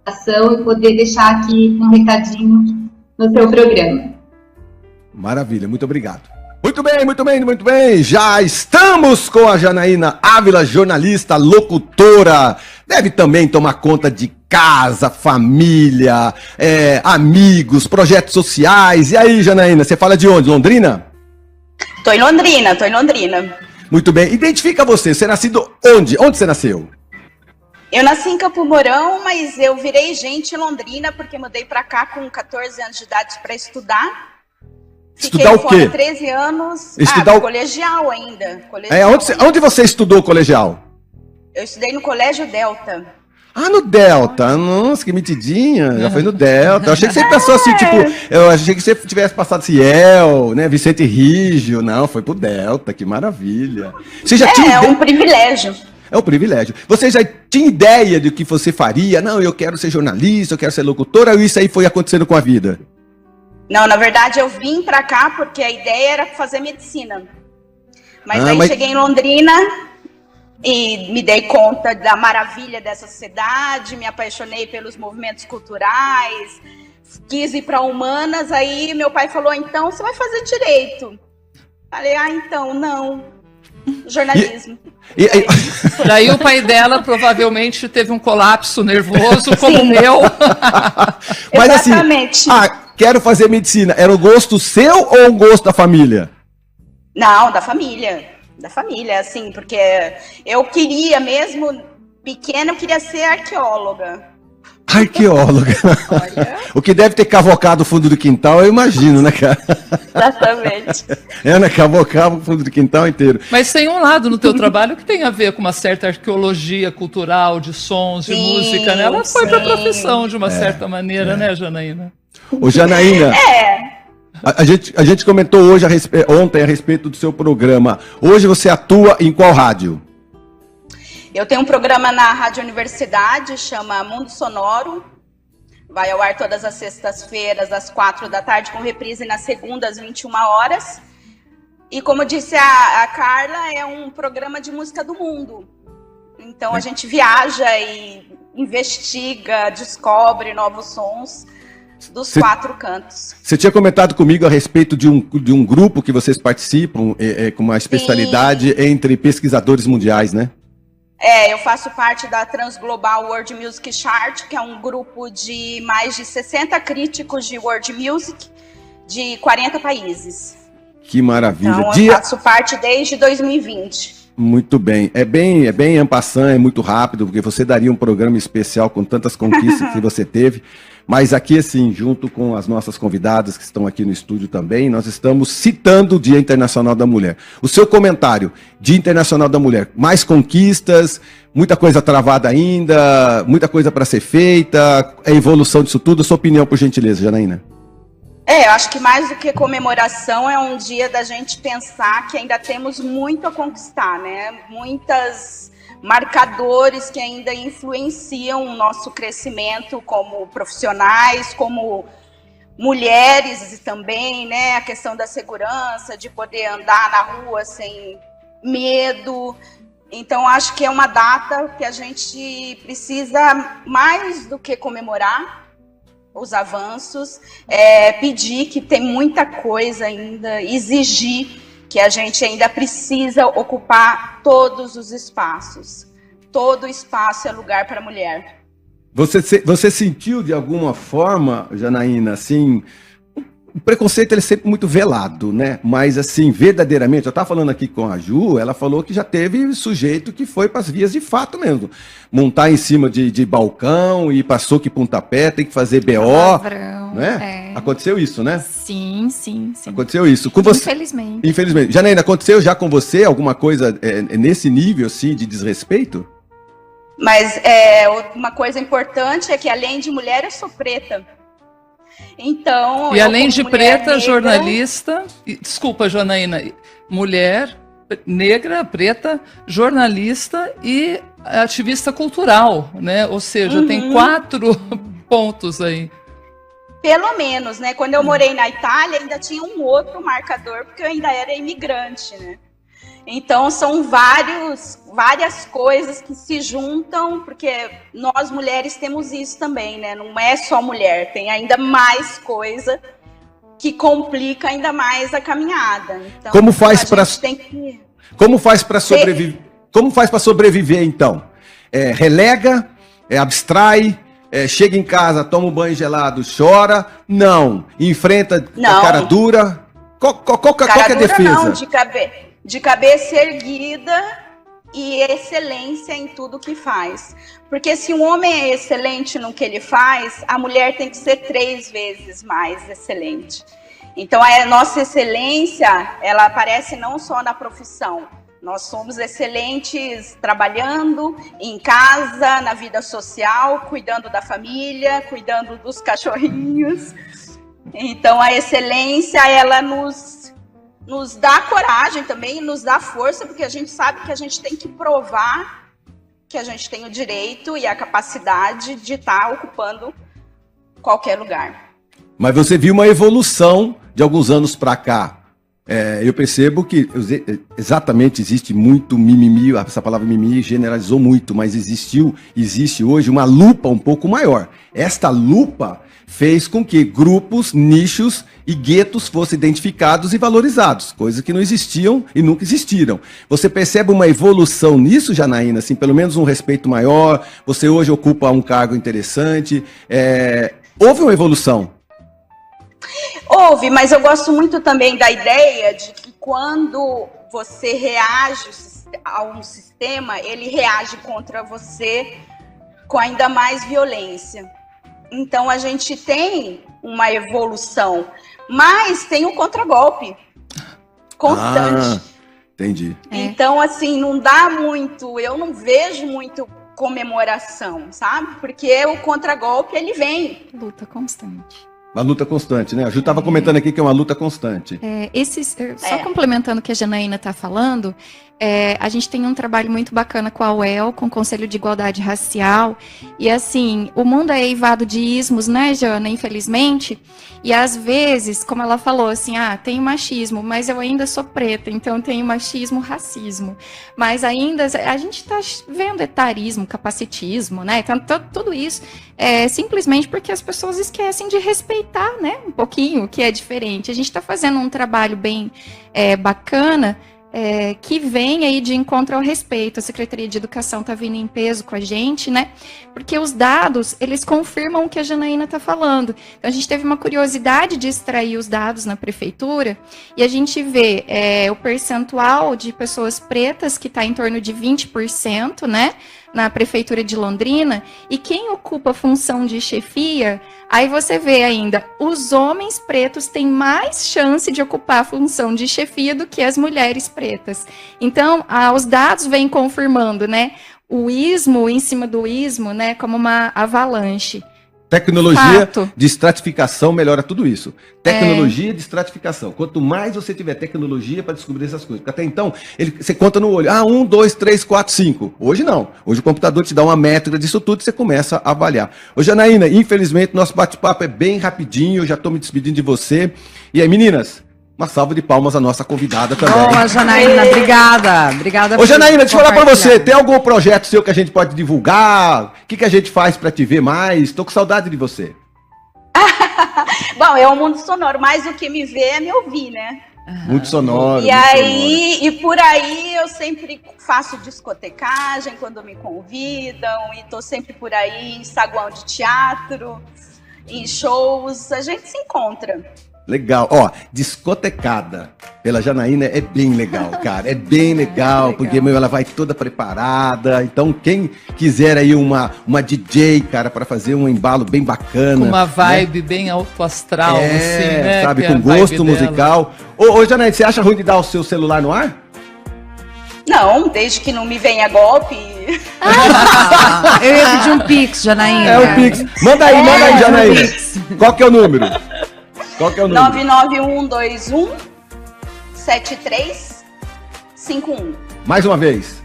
E poder deixar aqui um recadinho no seu programa. Maravilha, muito obrigado. Muito bem, muito bem, muito bem. Já estamos com a Janaína Ávila, jornalista, locutora. Deve também tomar conta de casa, família, amigos, projetos sociais. E aí, Janaína, você fala de onde? Londrina? Tô em Londrina. Muito bem. Identifica você. Você é nascido onde? Onde você nasceu? Eu nasci em Campo Mourão, mas eu virei gente em Londrina porque mudei pra cá com 14 anos de idade para estudar. Fiquei Estudar o quê? fora 13 anos. Colegial ainda. Onde você estudou colegial? Eu estudei no Colégio Delta. Ah, no Delta. Nossa, que metidinha. Já foi no Delta. Eu achei que você passou assim, tipo... Eu achei que você tivesse passado Ciel, né? Vicente Rígio. Não, foi pro Delta. Que maravilha. Você já tinha um privilégio. É um privilégio. Você já tinha ideia do que você faria? Não, eu quero ser jornalista, eu quero ser locutora, ou isso aí foi acontecendo com a vida? Não, na verdade eu vim pra cá porque a ideia era fazer medicina. Mas cheguei em Londrina e me dei conta da maravilha dessa cidade, me apaixonei pelos movimentos culturais, quis ir para humanas, aí meu pai falou, então você vai fazer direito. Falei, então, não. Jornalismo. Daí o pai dela provavelmente teve um colapso nervoso, como o meu. Mas exatamente. Assim, quero fazer medicina. Era o gosto seu ou o gosto da família? Não, da família. Da família, assim, porque eu queria mesmo, pequena, eu queria ser arqueóloga. Arqueóloga. Olha. O que deve ter cavocado o fundo do quintal, eu imagino, né, cara? Exatamente. Né? Cavocava o fundo do quintal inteiro. Mas tem um lado no teu trabalho que tem a ver com uma certa arqueologia cultural, de sons, de música, né? Ela foi para a profissão de uma certa maneira, né, Janaína? Ô, Janaína. A gente comentou hoje ontem a respeito do seu programa. Hoje você atua em qual rádio? Eu tenho um programa na Rádio Universidade, chama Mundo Sonoro. Vai ao ar todas as sextas-feiras, às 16h, com reprise nas segundas, às 21h. E como disse a Carla, é um programa de música do mundo. Então a gente viaja e investiga, descobre novos sons dos 4 cantos. Você tinha comentado comigo a respeito de um grupo que vocês participam, com uma especialidade entre pesquisadores mundiais, né? Eu faço parte da Transglobal World Music Chart, que é um grupo de mais de 60 críticos de World Music de 40 países. Que maravilha. Então, eu faço parte desde 2020. Muito bem. É bem en passant, é muito rápido, porque você daria um programa especial com tantas conquistas que você teve. Mas aqui, assim, junto com as nossas convidadas que estão aqui no estúdio também, nós estamos citando o Dia Internacional da Mulher. O seu comentário, Dia Internacional da Mulher, mais conquistas, muita coisa travada ainda, muita coisa para ser feita, a evolução disso tudo. A sua opinião, por gentileza, Janaína. Eu acho que mais do que comemoração é um dia da gente pensar que ainda temos muito a conquistar, né? Muitas marcadores que ainda influenciam o nosso crescimento como profissionais, como mulheres também, né? A questão da segurança, de poder andar na rua sem medo. Então, acho que é uma data que a gente precisa, mais do que comemorar os avanços, pedir que tem muita coisa ainda, exigir que a gente ainda precisa ocupar todos os espaços. Todo espaço é lugar para a mulher. Você sentiu de alguma forma, Janaína, assim, o preconceito ele é sempre muito velado, né? Mas assim, verdadeiramente, eu estava falando aqui com a Ju, ela falou que já teve sujeito que foi para as vias de fato mesmo. Montar em cima de balcão e passou que pontapé, tem que fazer BO. Palavrão, né? Aconteceu isso, né? Sim. Aconteceu isso. Com você... Infelizmente. Janaína, aconteceu já com você alguma coisa nesse nível, assim, de desrespeito? Mas uma coisa importante é que, além de mulher, eu sou preta. Então, e além de preta, negra, jornalista, desculpa, Janaína, mulher, negra, preta, jornalista e ativista cultural, né? Ou seja, tem 4 pontos aí. Pelo menos, né? Quando eu morei na Itália, ainda tinha um outro marcador, porque eu ainda era imigrante, né? Então, são várias coisas que se juntam, porque nós mulheres temos isso também, né? Não é só mulher, tem ainda mais coisa que complica ainda mais a caminhada. Então, como faz para sobreviver, então? Relega, abstrai, chega em casa, toma um banho gelado, chora? Não. Enfrenta a cara dura? Qual que é a defesa? Não, de cabeça erguida e excelência em tudo que faz. Porque se um homem é excelente no que ele faz, a mulher tem que ser 3 vezes mais excelente. Então, a nossa excelência, ela aparece não só na profissão, Nós somos excelentes trabalhando em casa, na vida social, cuidando da família, cuidando dos cachorrinhos. Então, a excelência, ela nos dá coragem também, nos dá força, porque a gente sabe que a gente tem que provar que a gente tem o direito e a capacidade de estar ocupando qualquer lugar. Mas você viu uma evolução de alguns anos para cá. Eu percebo que exatamente existe muito mimimi, essa palavra mimimi generalizou muito, mas existe hoje uma lupa um pouco maior. Esta lupa fez com que grupos, nichos e guetos fossem identificados e valorizados, coisas que não existiam e nunca existiram. Você percebe uma evolução nisso, Janaína? Assim, pelo menos um respeito maior, você hoje ocupa um cargo interessante, houve uma evolução? Houve, mas eu gosto muito também da ideia de que quando você reage a um sistema, ele reage contra você com ainda mais violência. Então, a gente tem uma evolução, mas tem um contragolpe constante. Entendi. Então, assim, não dá muito, eu não vejo muito comemoração, sabe? Porque o contragolpe, ele vem. Luta constante. Uma luta constante, né? A Ju estava comentando aqui que é uma luta constante. Só complementando o que a Janaína está falando, a gente tem um trabalho muito bacana com a UEL, com o Conselho de Igualdade Racial, e assim, o mundo é eivado de ismos, né, Jana, infelizmente, e às vezes, como ela falou, assim, tem machismo, mas eu ainda sou preta, então tem machismo, racismo, mas ainda a gente está vendo etarismo, capacitismo, né, então tudo isso simplesmente porque as pessoas esquecem de respeitar, né, um pouquinho o que é diferente. A gente está fazendo um trabalho bem bacana, que vem aí de encontro ao respeito. A Secretaria de Educação está vindo em peso com a gente, né? Porque os dados, eles confirmam o que a Janaína está falando. Então, a gente teve uma curiosidade de extrair os dados na prefeitura e a gente vê o percentual de pessoas pretas que está em torno de 20%, né? Na prefeitura de Londrina, e quem ocupa a função de chefia, aí você vê ainda, os homens pretos têm mais chance de ocupar a função de chefia do que as mulheres pretas. Então, os dados vêm confirmando, né, o ismo em cima do ismo, né, como uma avalanche. Tecnologia de estratificação melhora tudo isso. Tecnologia de estratificação. Quanto mais você tiver tecnologia para descobrir essas coisas. Porque até então, você conta no olho. 1, 2, 3, 4, 5. Hoje não. Hoje o computador te dá uma métrica disso tudo e você começa a avaliar. Ô, Janaína, infelizmente, nosso bate-papo é bem rapidinho. Eu já estou me despedindo de você. E aí, meninas, uma salva de palmas à nossa convidada também. Boa, Janaína. Obrigada. Obrigada. Ô, Janaína, deixa eu falar pra você. Tem algum projeto seu que a gente pode divulgar? O que a gente faz pra te ver mais? Tô com saudade de você. Bom, é um mundo sonoro. Mais do que me ver é me ouvir, né? Muito sonoro. E por aí eu sempre faço discotecagem quando me convidam. E tô sempre por aí em saguão de teatro, em shows. A gente se encontra. Legal. Discotecada pela Janaína é bem legal, cara. É bem legal, porque ela vai toda preparada. Então, quem quiser aí uma DJ, cara, para fazer um embalo bem bacana. Com uma vibe, né, bem alto astral, assim, né? Sabe, com gosto musical. Ô, Janaína, você acha ruim de dar o seu celular no ar? Não, desde que não me venha golpe. Eu ia pedir um Pix, Janaína. É o Pix. Manda aí, Janaína. Qual que é o número? 99121-7351. Mais uma vez.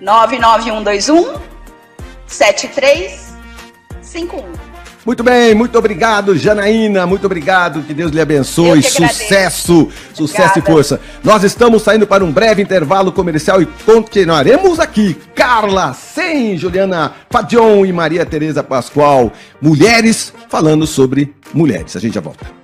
99121-7351. Muito bem, muito obrigado, Janaína. Muito obrigado, que Deus lhe abençoe. Sucesso e força. Nós estamos saindo para um breve intervalo comercial e continuaremos aqui. Carla Sen, Juliana Fadion e Maria Tereza Pascoal. Mulheres falando sobre mulheres. A gente já volta.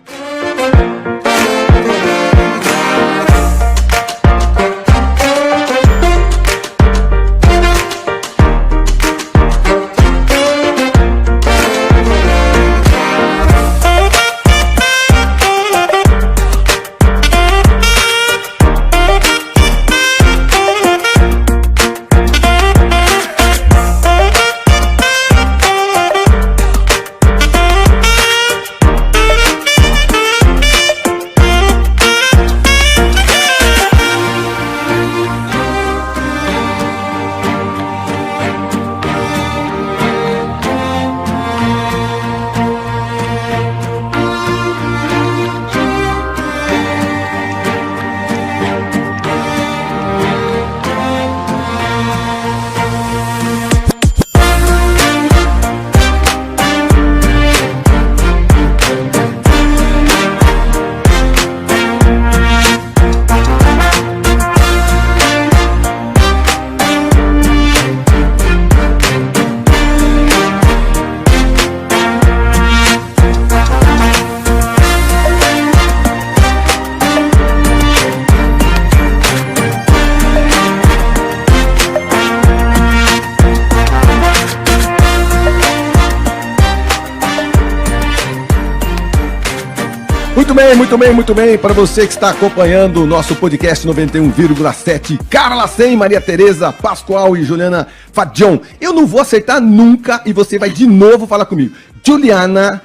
Muito bem. Para você que está acompanhando o nosso podcast 91,7, Carla Sen, Maria Tereza Pascoal e Juliana Fadion. Eu não vou acertar nunca e você vai de novo falar comigo. Juliana,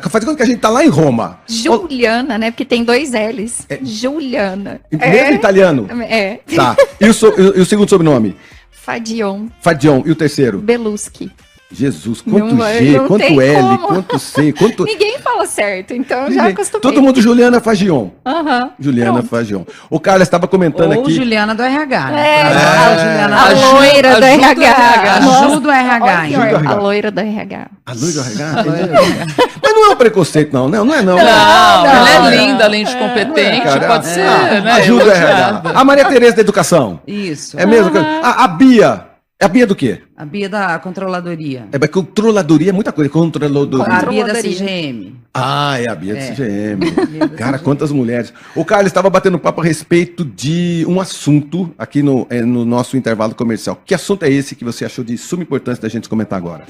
faz conta que a gente tá lá em Roma. Juliana, né? Porque tem 2 L's. Juliana. Mesmo italiano? É. Tá. E o segundo sobrenome? Fadion. Fadion. E o terceiro? Beluschi. Jesus, quanto Não G, quanto tem L, como. quanto C, quanto... Ninguém fala certo, então já acostumei. Todo mundo Juliana Fagion. Aham. Juliana Pronto. Fagion. O Carlos estava comentando Ou aqui... Juliana do RH, né? É. A Juliana A do loira do ajuda RH. Ajuda o RH. Olha, hein? Ajuda o RH. A loira do RH. A Luísa RH? Mas não é um preconceito, não, né? Não é, não. Ela é não. linda, além de competente, Cara, pode ser, né? Ajuda o RH. elogiada. A Maria Tereza da Educação. Isso. É mesmo? A Bia. A Bia do quê? A Bia da controladoria. É, controladoria é muita coisa. Controladoria. A Bia da Controladoria. CGM. Ah, é a Bia do É. CGM. Cara, quantas mulheres. O Carlos estava batendo papo a respeito de um assunto aqui no nosso intervalo comercial. Que assunto é esse que você achou de suma importância da gente comentar agora?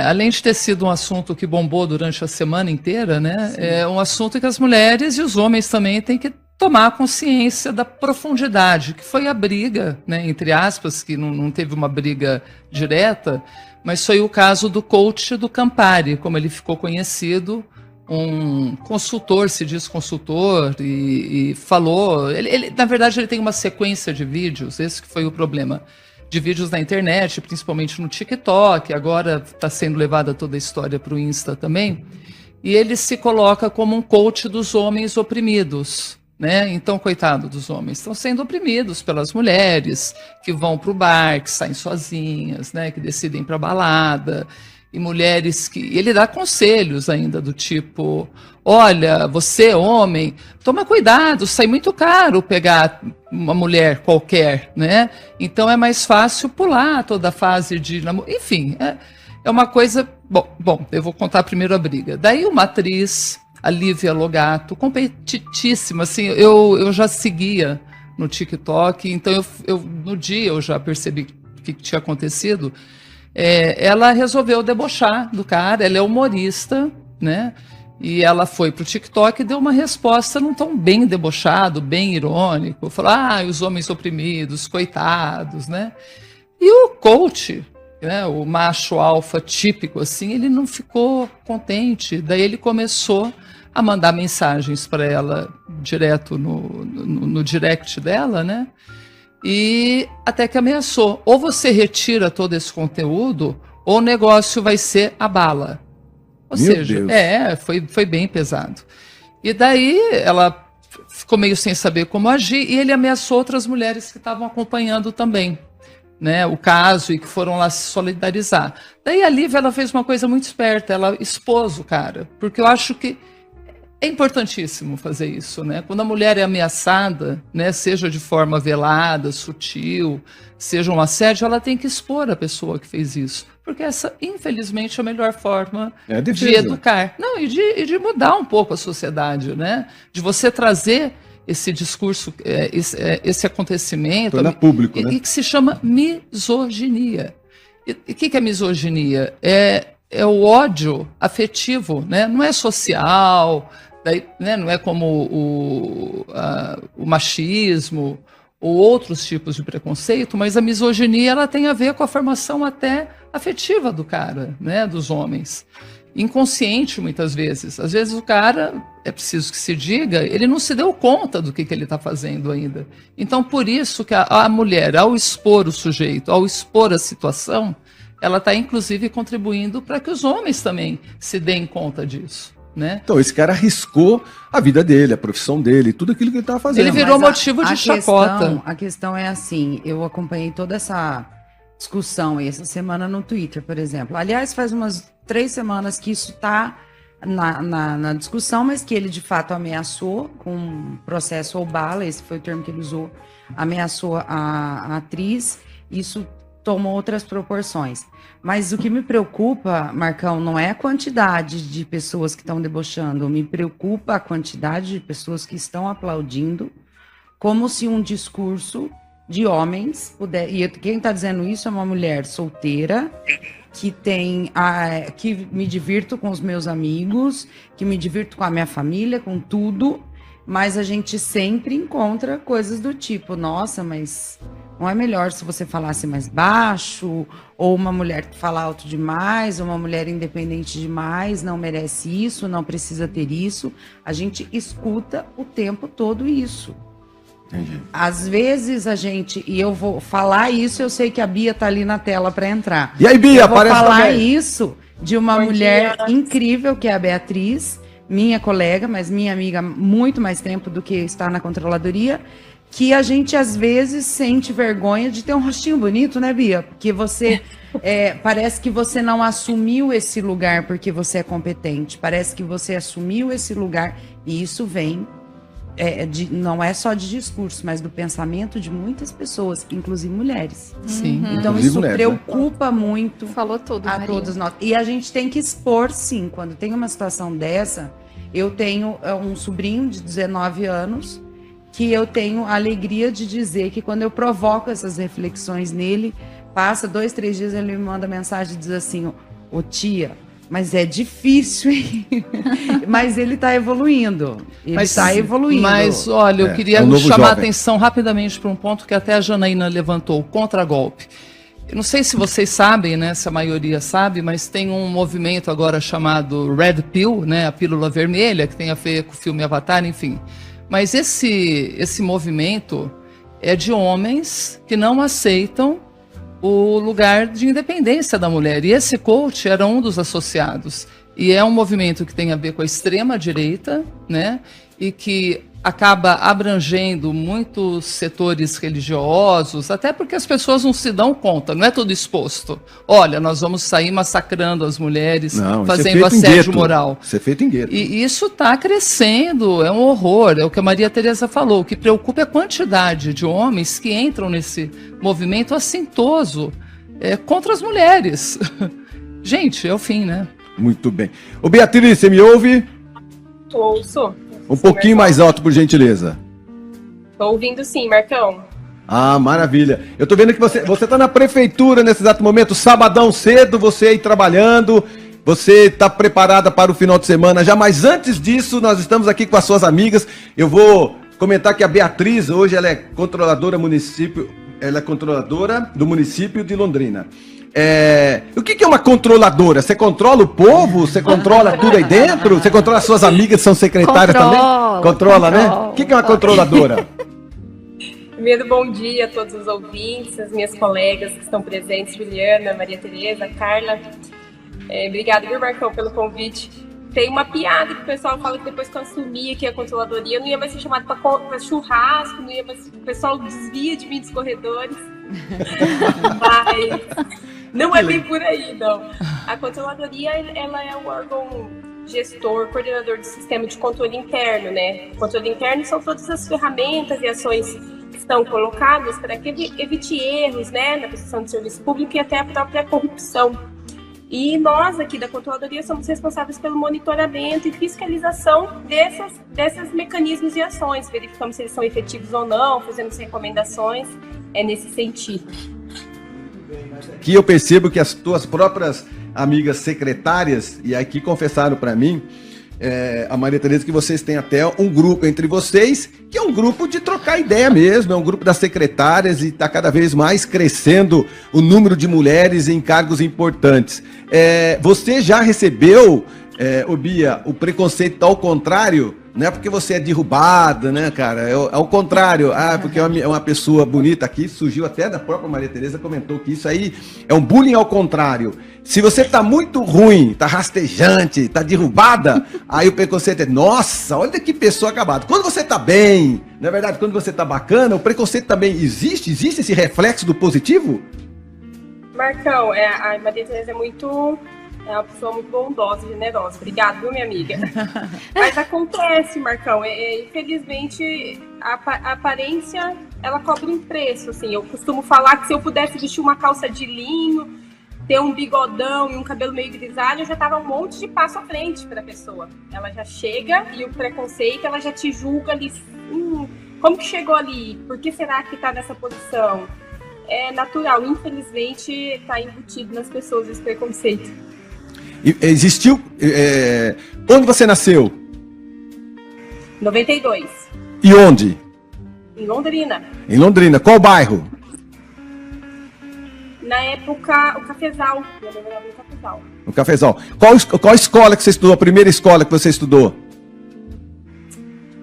Além de ter sido um assunto que bombou durante a semana inteira, né? É um assunto que as mulheres e os homens também têm que tomar consciência da profundidade, que foi a briga, né, entre aspas, que não teve uma briga direta, mas foi o caso do coach do Campari, como ele ficou conhecido, um consultor, se diz consultor, e falou... Ele, na verdade, ele tem uma sequência de vídeos, esse que foi o problema, de vídeos na internet, principalmente no TikTok, agora está sendo levada toda a história para o Insta também, e ele se coloca como um coach dos homens oprimidos, né? Então, coitado dos homens, estão sendo oprimidos pelas mulheres que vão para o bar, que saem sozinhas, né? Que decidem para balada, e mulheres que... Ele dá conselhos ainda do tipo, olha, você, homem, toma cuidado, sai muito caro pegar uma mulher qualquer, né? Então é mais fácil pular toda a fase de namoro. Enfim, é uma coisa... Bom, eu vou contar primeiro a briga. Daí uma atriz... A Lívia Logato, competitíssima, assim, eu já seguia no TikTok, então no dia eu já percebi o que tinha acontecido. Ela resolveu debochar do cara, ela é humorista, né? E ela foi pro TikTok e deu uma resposta num tom bem debochado, bem irônico. Falou, os homens oprimidos, coitados, né? E o coach, né, o macho alfa típico, assim, ele não ficou contente. Daí ele começou a mandar mensagens para ela direto no direct dela, né? E até que ameaçou. Ou você retira todo esse conteúdo, ou o negócio vai ser a bala. Ou Meu seja, Deus. foi bem pesado. E daí ela ficou meio sem saber como agir, e ele ameaçou outras mulheres que estavam acompanhando também, né, o caso, e que foram lá se solidarizar. Daí a Lívia, ela fez uma coisa muito esperta, ela expôs o cara, porque eu acho que é importantíssimo fazer isso, né? Quando a mulher é ameaçada, né, seja de forma velada, sutil, seja um assédio, ela tem que expor a pessoa que fez isso, porque essa, infelizmente, é a melhor forma de educar. Não, e de mudar um pouco a sociedade, né? De você trazer esse discurso, esse acontecimento... Tornar público, né? E que se chama misoginia. E o que é misoginia? É o ódio afetivo, né? Não é social, daí, né? Não é como o machismo ou outros tipos de preconceito, mas a misoginia, ela tem a ver com a formação até afetiva do cara, né? Dos homens. Inconsciente, muitas vezes. Às vezes o cara, é preciso que se diga, ele não se deu conta do que ele está fazendo ainda. Então, por isso que a mulher, ao expor o sujeito, ao expor a situação, ela está, inclusive, contribuindo para que os homens também se deem conta disso, né? Então, esse cara arriscou a vida dele, a profissão dele, tudo aquilo que ele estava fazendo. Ele virou motivo de chacota. A questão é assim, eu acompanhei toda essa discussão essa semana no Twitter, por exemplo. Aliás, faz umas 3 semanas que isso está na discussão, mas que ele, de fato, ameaçou com processo ou bala, esse foi o termo que ele usou, ameaçou a atriz, isso tomou outras proporções. Mas o que me preocupa, Marcão, não é a quantidade de pessoas que estão debochando, me preocupa a quantidade de pessoas que estão aplaudindo, como se um discurso de homens puder... E quem está dizendo isso é uma mulher solteira, que me divirto com os meus amigos, que me divirto com a minha família, com tudo, mas a gente sempre encontra coisas do tipo, nossa, mas não é melhor se você falasse mais baixo, ou uma mulher que fala alto demais, ou uma mulher independente demais, não merece isso, não precisa ter isso. A gente escuta o tempo todo isso. Entendi. Às vezes a gente, e eu vou falar isso, eu sei que a Bia tá ali na tela para entrar. E aí, Bia, eu vou aparece falar também. isso de uma mulher incrível, que é a Beatriz, minha colega, mas minha amiga há muito mais tempo do que está na controladoria, que a gente às vezes sente vergonha de ter um rostinho bonito, né, Bia? Porque você parece que você não assumiu esse lugar porque você é competente, parece que você assumiu esse lugar, e isso vem não é só de discurso, mas do pensamento de muitas pessoas, inclusive mulheres. Sim. Então Inclusive isso mulheres, preocupa muito Falou tudo, a Maria. todos nós. E a gente tem que expor, sim, quando tem uma situação dessa. Eu tenho um sobrinho de 19 anos que eu tenho a alegria de dizer que quando eu provoco essas reflexões nele, passa 2, 3 dias, ele me manda mensagem e diz assim, ô tia, mas é difícil, hein? Mas ele está evoluindo. Ele está evoluindo. Mas, olha, eu queria um novo chamar a jovem. atenção rapidamente para um ponto que até a Janaína levantou, o contragolpe. Eu não sei se vocês sabem, né, se a maioria sabe, mas tem um movimento agora chamado Red Pill, né, a pílula vermelha, que tem a ver com o filme Avatar, enfim. Mas esse movimento é de homens que não aceitam o lugar de independência da mulher. E esse coach era um dos associados. E é um movimento que tem a ver com a extrema-direita, né? E que acaba abrangendo muitos setores religiosos, até porque as pessoas não se dão conta, não é tudo exposto. Olha, nós vamos sair massacrando as mulheres, Não, fazendo isso é feito em assédio gueto. moral. Isso é feito em gueto. E isso está crescendo, é um horror, é o que a Maria Tereza falou. O que preocupa é a quantidade de homens que entram nesse movimento assintoso contra as mulheres. Gente, é o fim, né? Muito bem. Ô, Beatriz, você me ouve? Ouço. Um pouquinho mais alto, por gentileza. Tô ouvindo sim, Marcão. Ah, maravilha. Eu tô vendo que você tá na prefeitura nesse exato momento, sabadão cedo, você aí trabalhando, você tá preparada para o final de semana já, mas antes disso, nós estamos aqui com as suas amigas. Eu vou comentar que a Beatriz, hoje ela é controladora do município de Londrina. O que é uma controladora? Você controla o povo? Você controla tudo aí dentro? Você controla as suas amigas que são secretárias também? Controla, né? O que é uma controladora? Primeiro, bom dia a todos os ouvintes, as minhas colegas que estão presentes, Juliana, Maria Tereza, Carla. Obrigada, viu, Marcão, pelo convite. Tem uma piada que o pessoal fala que depois que eu assumi aqui a controladoria, eu não ia mais ser chamado para churrasco, não ia mais, o pessoal desvia de mim dos corredores. Mas não é bem por aí, não. A controladoria, ela é o órgão gestor, coordenador do sistema de controle interno, né? O controle interno são todas as ferramentas e ações que estão colocadas para que evite erros, né, na prestação de serviço público e até a própria corrupção. E nós aqui da controladoria somos responsáveis pelo monitoramento e fiscalização desses mecanismos e ações, verificamos se eles são efetivos ou não, fazemos recomendações, nesse sentido. Que eu percebo que as tuas próprias amigas secretárias, e aqui confessaram para mim, a Maria Tereza, que vocês têm até um grupo entre vocês, que é um grupo de trocar ideia mesmo, é um grupo das secretárias e está cada vez mais crescendo o número de mulheres em cargos importantes. Você já recebeu, Bia, o preconceito ao contrário? Não é porque você é derrubada, né, cara? É ao contrário. Porque é uma pessoa bonita aqui, surgiu até da própria Maria Tereza, comentou que isso aí é um bullying ao contrário. Se você tá muito ruim, tá rastejante, tá derrubada, aí o preconceito é, nossa, olha que pessoa acabada. Quando você tá bem, na verdade, quando você tá bacana, o preconceito também existe? Existe esse reflexo do positivo? Marcão, a Maria Tereza é uma pessoa muito bondosa e generosa. Obrigada, viu, minha amiga? Mas acontece, Marcão. Infelizmente, a aparência, ela cobra um preço, assim. Eu costumo falar que se eu pudesse vestir uma calça de linho, ter um bigodão e um cabelo meio grisalho, eu já tava um monte de passo à frente para a pessoa. Ela já chega e o preconceito, ela já te julga ali. Como que chegou ali? Por que será que tá nessa posição? é natural. Infelizmente, está embutido nas pessoas esse preconceito. Existiu... Onde você nasceu? 92. E onde? Em Londrina. Em Londrina. Qual bairro? Na época, o Cafezal. Eu morava no Cafezal. No Cafezal. Qual escola que você estudou? A primeira escola que você estudou?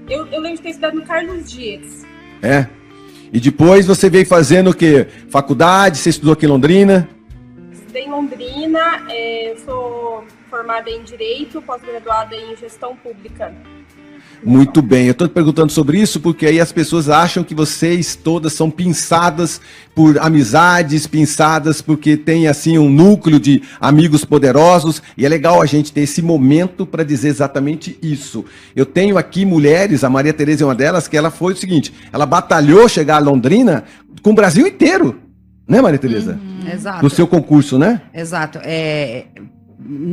Eu lembro de ter estudado no Carlos Dias. É? E depois você veio fazendo o quê? Faculdade? Você estudou aqui em Londrina? Estudei em Londrina. Eu sou formada em Direito, pós-graduada em Gestão Pública. Muito bem, eu estou perguntando sobre isso porque aí as pessoas acham que vocês todas são pinçadas por amizades, pinçadas porque tem assim um núcleo de amigos poderosos, e é legal a gente ter esse momento para dizer exatamente isso. Eu tenho aqui mulheres, a Maria Tereza é uma delas, que ela foi o seguinte, ela batalhou chegar a Londrina com o Brasil inteiro, né, Maria Tereza? Exato. No seu concurso, né? Exato.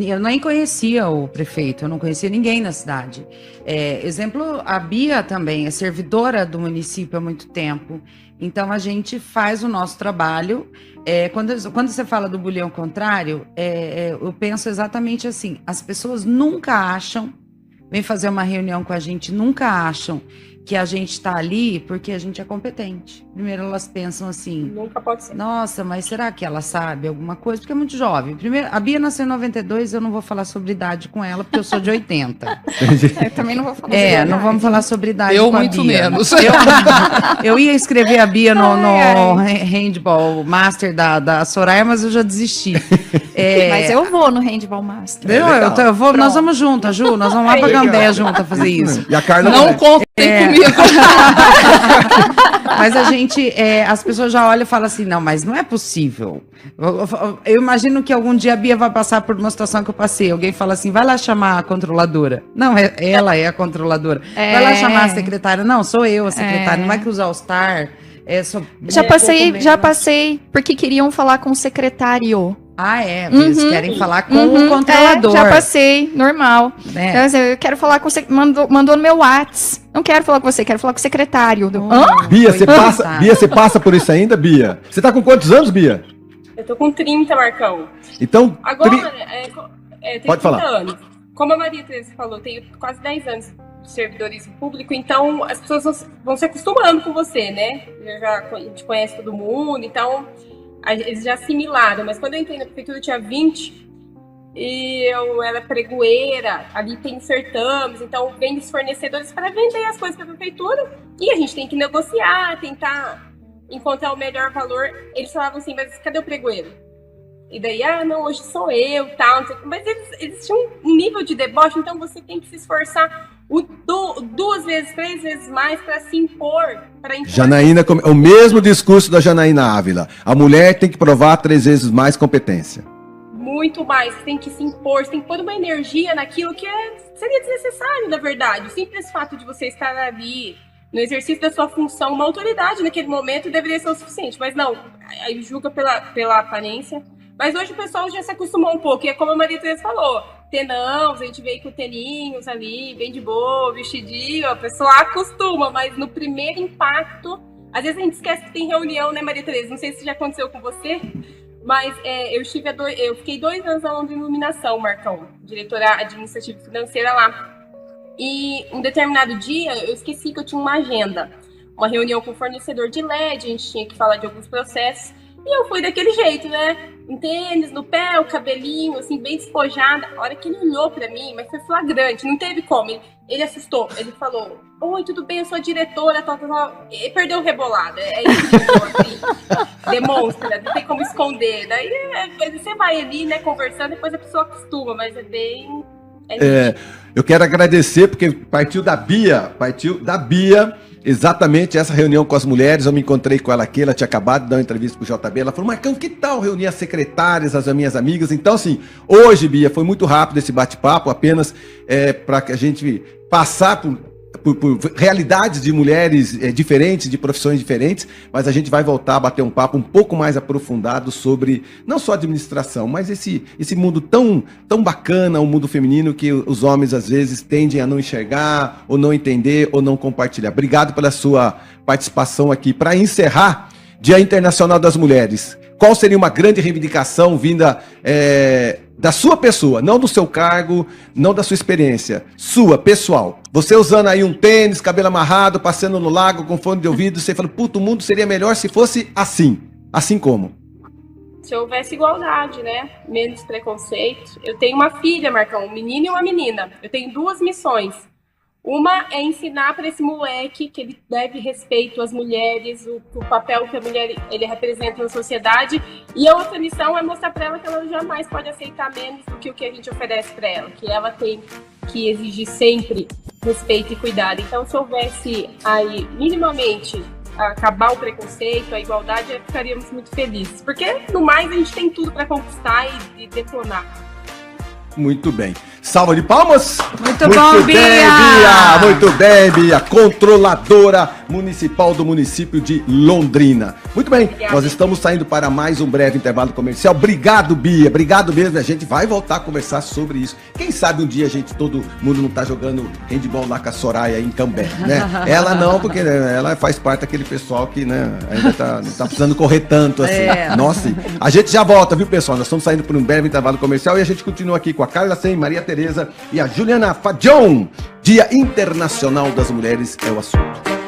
Eu nem conhecia o prefeito, eu não conhecia ninguém na cidade. Exemplo, a Bia também é servidora do município há muito tempo. Então, a gente faz o nosso trabalho. Quando você fala do bulhão contrário, eu penso exatamente assim, as pessoas nunca acham, vem fazer uma reunião com a gente, nunca acham que a gente está ali porque a gente é competente. Primeiro elas pensam assim... Nunca pode ser. Nossa, mas será que ela sabe alguma coisa? Porque é muito jovem. Primeiro, a Bia nasceu em 92, eu não vou falar sobre idade com ela, porque eu sou de 80. Eu também não vou falar sobre idade. Não vamos falar sobre idade Eu com a muito Bia. menos. Eu ia escrever a Bia no Handball Master da Soraya, mas eu já desisti. Mas eu vou no Handball Master. Eu vou, nós vamos juntas, Ju. Nós vamos lá pra Gandé juntas fazer isso. E a Carla Não contem comigo. Mas a gente, as pessoas já olham e falam assim, não, mas não é possível. Eu imagino que algum dia a Bia vai passar por uma situação que eu passei. Alguém fala assim, vai lá chamar a controladora. Não, ela é a controladora. Vai lá chamar a secretária. Não, sou eu a secretária. Não vai cruzar o star. Já passei, porque queriam falar com o secretário. Eles querem falar com o controlador. Já passei, normal. Eu quero falar com você, mandou no meu WhatsApp. Não quero falar com você, quero falar com o secretário. Bia, você passa por isso ainda, Bia? Você tá com quantos anos, Bia? Eu tô com 30, Marcão. Então, agora, tenho pode 30 falar. anos. Como a Maria Tereza falou, tenho quase 10 anos de servidorismo público, então as pessoas vão se acostumando com você, né? A gente conhece todo mundo, então... Eles já assimilaram, mas quando eu entrei na prefeitura eu tinha 20 e eu era pregoeira, ali tem certames, então vem dos fornecedores para vender as coisas para a prefeitura e a gente tem que negociar, tentar encontrar o melhor valor. Eles falavam assim, mas cadê o pregoeiro? E daí, não, hoje sou eu, tal, mas eles tinham um nível de deboche, então você tem que se esforçar 2 vezes, 3 vezes mais para se impor. Janaína, o mesmo discurso da Janaína Ávila. A mulher tem que provar 3 vezes mais competência. Muito mais, você tem que se impor, você tem que pôr uma energia naquilo que seria desnecessário, na verdade. O simples fato de você estar ali, no exercício da sua função, uma autoridade naquele momento deveria ser o suficiente, mas não, aí julga pela aparência. Mas hoje o pessoal já se acostumou um pouco, e é como a Maria Tereza falou, tenãos, a gente veio com teninhos ali, bem de boa, vestidinho, a pessoa acostuma, mas no primeiro impacto, às vezes a gente esquece que tem reunião, né, Maria Tereza? Não sei se já aconteceu com você, mas eu fiquei 2 anos na Londrina Iluminação, Marcão, diretora administrativa e financeira lá. E um determinado dia, eu esqueci que eu tinha uma agenda, uma reunião com o fornecedor de LED, a gente tinha que falar de alguns processos, e eu fui daquele jeito, né? Em tênis, no pé, o cabelinho, assim, bem despojada. A hora que ele olhou pra mim, mas foi flagrante, não teve como. Ele assustou, ele falou, oi, tudo bem, eu sou a diretora, tal. Ele perdeu o rebolado, é isso que assim, demonstra, não tem como esconder. Daí você vai ali, né, conversando, depois a pessoa acostuma, mas é bem... eu quero agradecer, porque partiu da Bia, exatamente essa reunião com as mulheres. Eu me encontrei com ela aqui, ela tinha acabado de dar uma entrevista pro JB, ela falou, Marcão, que tal reunir as secretárias, as minhas amigas? Então, assim, hoje, Bia, foi muito rápido esse bate-papo, apenas para que a gente passar por realidades de mulheres diferentes, de profissões diferentes, mas a gente vai voltar a bater um papo um pouco mais aprofundado sobre, não só administração, mas esse mundo tão bacana, o mundo feminino, que os homens às vezes tendem a não enxergar, ou não entender, ou não compartilhar. Obrigado pela sua participação aqui. Para encerrar, Dia Internacional das Mulheres. Qual seria uma grande reivindicação vinda da sua pessoa, não do seu cargo, não da sua experiência, sua, pessoal? Você usando aí um tênis, cabelo amarrado, passeando no lago com fone de ouvido, você fala, puta, o mundo seria melhor se fosse assim. Assim como? Se houvesse igualdade, né? Menos preconceito. Eu tenho uma filha, Marcão, um menino e uma menina. Eu tenho 2 missões. Uma é ensinar para esse moleque que ele deve respeito às mulheres, o papel que a mulher ele representa na sociedade. E a outra missão é mostrar para ela que ela jamais pode aceitar menos do que o que a gente oferece para ela, que ela tem que exigir sempre respeito e cuidado. Então, se houvesse aí minimamente acabar o preconceito, a igualdade, ficaríamos muito felizes. Porque, no mais, a gente tem tudo para conquistar e detonar. Muito bem. Salva de palmas. Muito bom, bem, Bia. Muito bem, Bia. Controladora municipal do município de Londrina. Muito bem. Obrigada. Nós estamos saindo para mais um breve intervalo comercial. Obrigado, Bia. Obrigado mesmo. A gente vai voltar a conversar sobre isso. Quem sabe um dia todo mundo não tá jogando handball lá com a Soraya em Cambé, né? Ela não, porque ela faz parte daquele pessoal que, né, ainda não tá precisando correr tanto assim. Nossa, a gente já volta, viu, pessoal? Nós estamos saindo por um breve intervalo comercial e a gente continua aqui com a Carla Sen, Maria Tereza e a Juliana Fadjon. Dia Internacional das Mulheres é o assunto.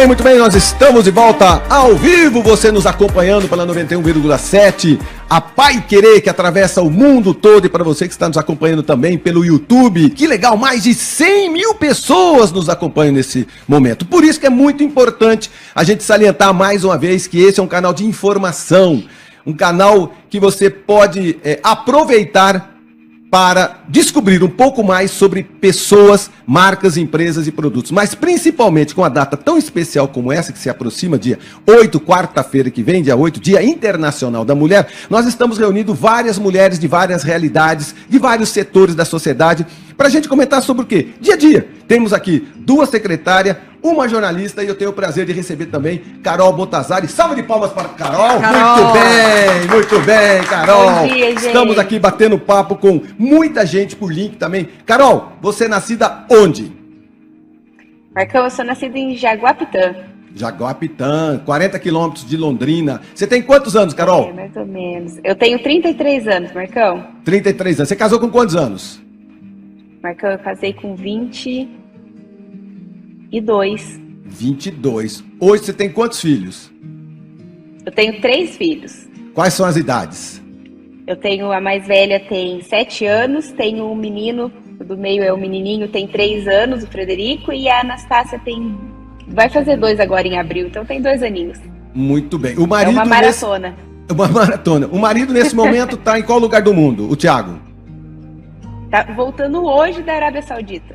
Muito bem, nós estamos de volta ao vivo, você nos acompanhando pela 91,7, a Pai Querer que atravessa o mundo todo, e para você que está nos acompanhando também pelo YouTube, que legal, mais de 100 mil pessoas nos acompanham nesse momento. Por isso que é muito importante a gente salientar mais uma vez que esse é um canal de informação, um canal que você pode aproveitar para descobrir um pouco mais sobre pessoas, marcas, empresas e produtos. Mas principalmente com a data tão especial como essa, que se aproxima, dia 8, quarta-feira que vem, dia 8, Dia Internacional da Mulher, nós estamos reunindo várias mulheres de várias realidades, de vários setores da sociedade, para a gente comentar sobre o quê? Dia a dia. Temos aqui 2 secretárias, uma jornalista, e eu tenho o prazer de receber também Carol Bottazari. Salve de palmas para Carol. Muito bem, Carol. Bom dia, gente. Estamos aqui batendo papo com muita gente por link também. Carol, você é nascida onde? Marcão, eu sou nascida em Jaguapitã. Jaguapitã, 40 quilômetros de Londrina. Você tem quantos anos, Carol? Mais ou menos. Eu tenho 33 anos, Marcão. 33 anos. Você casou com quantos anos? Marcão, eu casei com 22. 22. Hoje você tem quantos filhos? Eu tenho 3 filhos. Quais são as idades? Eu tenho, a mais velha tem 7 anos, tenho um menino, o do meio é o menininho, tem 3 anos, o Frederico, e a Anastácia vai fazer 2 agora em abril, então tem 2 aninhos. Muito bem. O marido é uma maratona. Uma maratona. O marido, nesse momento, está em qual lugar do mundo, o Thiago? Tá voltando hoje da Arábia Saudita.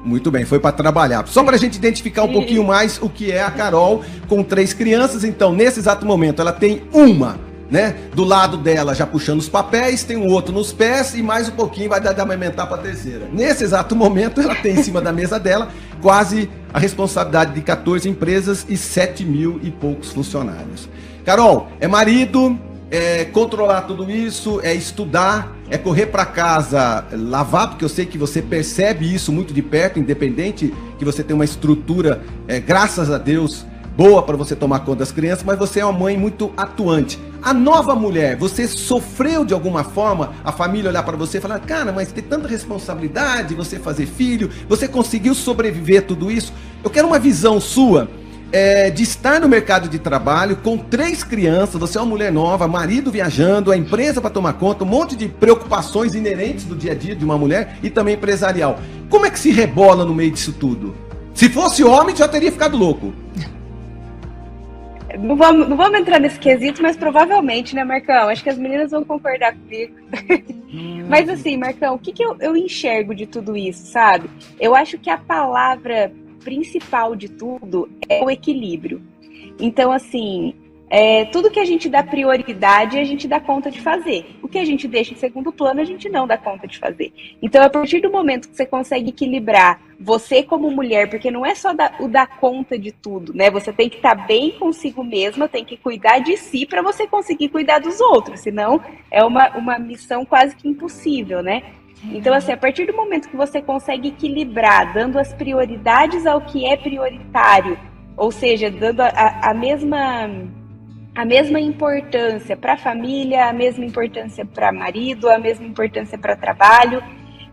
Muito bem, foi para trabalhar. Só para a gente identificar um pouquinho mais o que é a Carol com 3 crianças. Então, nesse exato momento, ela tem uma, né? Do lado dela, já puxando os papéis, tem um outro nos pés e mais um pouquinho vai dar de amamentar para a terceira. Nesse exato momento, ela tem em cima da mesa dela quase a responsabilidade de 14 empresas e 7 mil e poucos funcionários. Carol, é marido, é controlar tudo isso, é estudar, é correr para casa, lavar, porque eu sei que você percebe isso muito de perto, independente que você tem uma estrutura, graças a Deus, boa para você tomar conta das crianças, mas você é uma mãe muito atuante. A nova mulher, você sofreu de alguma forma a família olhar para você e falar, cara, mas tem tanta responsabilidade, você fazer filho, você conseguiu sobreviver a tudo isso? Eu quero uma visão sua de estar no mercado de trabalho com 3 crianças, você é uma mulher nova, marido viajando, a empresa para tomar conta, um monte de preocupações inerentes do dia a dia de uma mulher e também empresarial. Como é que se rebola no meio disso tudo? Se fosse homem, já teria ficado louco. Não vamos entrar nesse quesito, mas provavelmente, né, Marcão? Acho que as meninas vão concordar comigo. Mas assim, Marcão, o que eu enxergo de tudo isso, sabe? Eu acho que a palavra principal de tudo é o equilíbrio. Então, assim, tudo que a gente dá prioridade, a gente dá conta de fazer. O que a gente deixa em segundo plano, a gente não dá conta de fazer. Então, a partir do momento que você consegue equilibrar você como mulher, porque não é só o dar conta de tudo, né? Você tem que estar bem consigo mesma, tem que cuidar de si para você conseguir cuidar dos outros, senão é uma missão quase que impossível, né? Então, assim, a partir do momento que você consegue equilibrar, dando as prioridades ao que é prioritário, ou seja, dando a mesma importância para a família, a mesma importância para marido, a mesma importância para trabalho,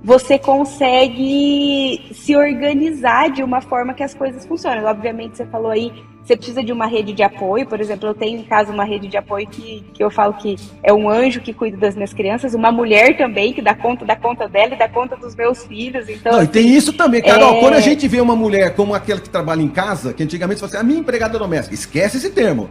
você consegue se organizar de uma forma que as coisas funcionam. Obviamente, você falou aí, você precisa de uma rede de apoio. Por exemplo, eu tenho em casa uma rede de apoio que eu falo que é um anjo que cuida das minhas crianças, uma mulher também que dá conta dela e dá conta dos meus filhos. Então, não, e tem isso também, Carol, quando a gente vê uma mulher como aquela que trabalha em casa, que antigamente você fala assim, a minha empregada doméstica, esquece esse termo.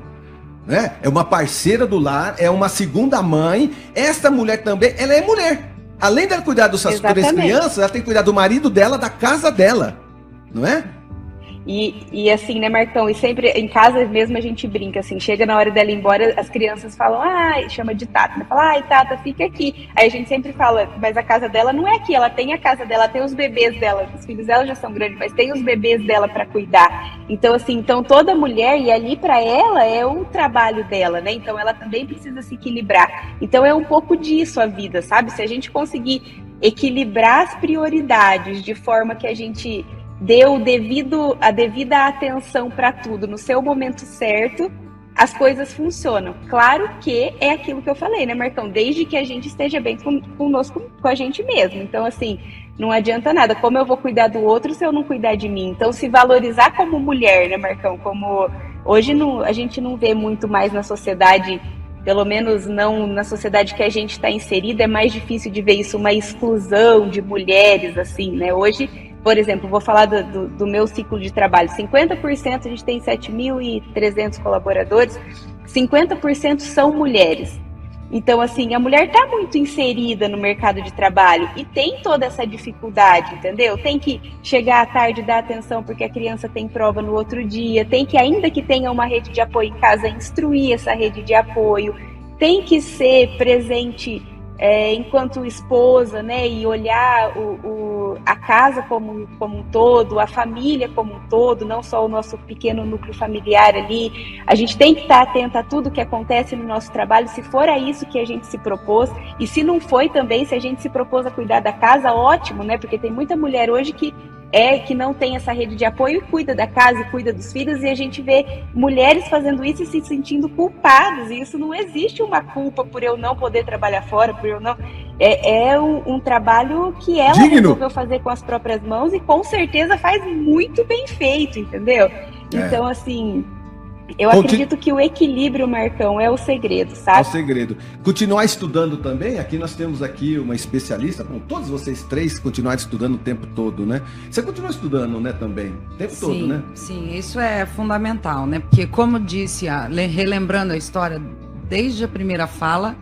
Né? É uma parceira do lar, é uma segunda mãe. Essa mulher também, ela é mulher. Além dela cuidar das suas 3 crianças, ela tem que cuidar do marido dela, da casa dela, não é? E assim, né, Marcão? E sempre em casa mesmo a gente brinca, assim, chega na hora dela ir embora, as crianças falam, chama de Tata, né? Fala, Tata, fica aqui. Aí a gente sempre fala, mas a casa dela não é aqui, ela tem a casa dela, tem os bebês dela, os filhos dela já são grandes, mas tem os bebês dela para cuidar. Então, assim, toda mulher, e ali para ela é o trabalho dela, né? Então ela também precisa se equilibrar. Então é um pouco disso a vida, sabe? Se a gente conseguir equilibrar as prioridades de forma que a gente dê a devida atenção para tudo no seu momento certo, as coisas funcionam. Claro que é aquilo que eu falei, né, Marcão? Desde que a gente esteja bem conosco, com a gente mesmo. Então, assim, não adianta nada. Como eu vou cuidar do outro se eu não cuidar de mim? Então, se valorizar como mulher, né, Marcão? Como hoje a gente não vê muito mais na sociedade, pelo menos não na sociedade que a gente está inserida, é mais difícil de ver isso, uma exclusão de mulheres, assim, né? Hoje, por exemplo, vou falar do meu ciclo de trabalho. 50%, a gente tem 7.300 colaboradores, 50% são mulheres. Então, assim, a mulher está muito inserida no mercado de trabalho e tem toda essa dificuldade, entendeu? Tem que chegar à tarde e dar atenção porque a criança tem prova no outro dia, tem que, ainda que tenha uma rede de apoio em casa, instruir essa rede de apoio, tem que ser presente enquanto esposa, né, e olhar a casa como um todo, a família como um todo, não só o nosso pequeno núcleo familiar ali. A gente tem que estar atento a tudo que acontece no nosso trabalho, se for a isso que a gente se propôs, e se não foi também, se a gente se propôs a cuidar da casa, ótimo, né, porque tem muita mulher hoje que que não tem essa rede de apoio e cuida da casa e cuida dos filhos, e a gente vê mulheres fazendo isso e se sentindo culpadas, e isso não existe uma culpa por eu não poder trabalhar fora, por eu não... É um trabalho que ela resolveu fazer com as próprias mãos e com certeza faz muito bem feito, entendeu? Então, assim... Eu acredito que o equilíbrio, Marcão, é o segredo, sabe? É o segredo. Continuar estudando também, aqui nós temos aqui uma especialista, com todos vocês três continuarem estudando o tempo todo, né? Você continua estudando, né, também? O tempo todo, né? Sim, isso é fundamental, né? Porque, como disse, relembrando a história desde a primeira fala,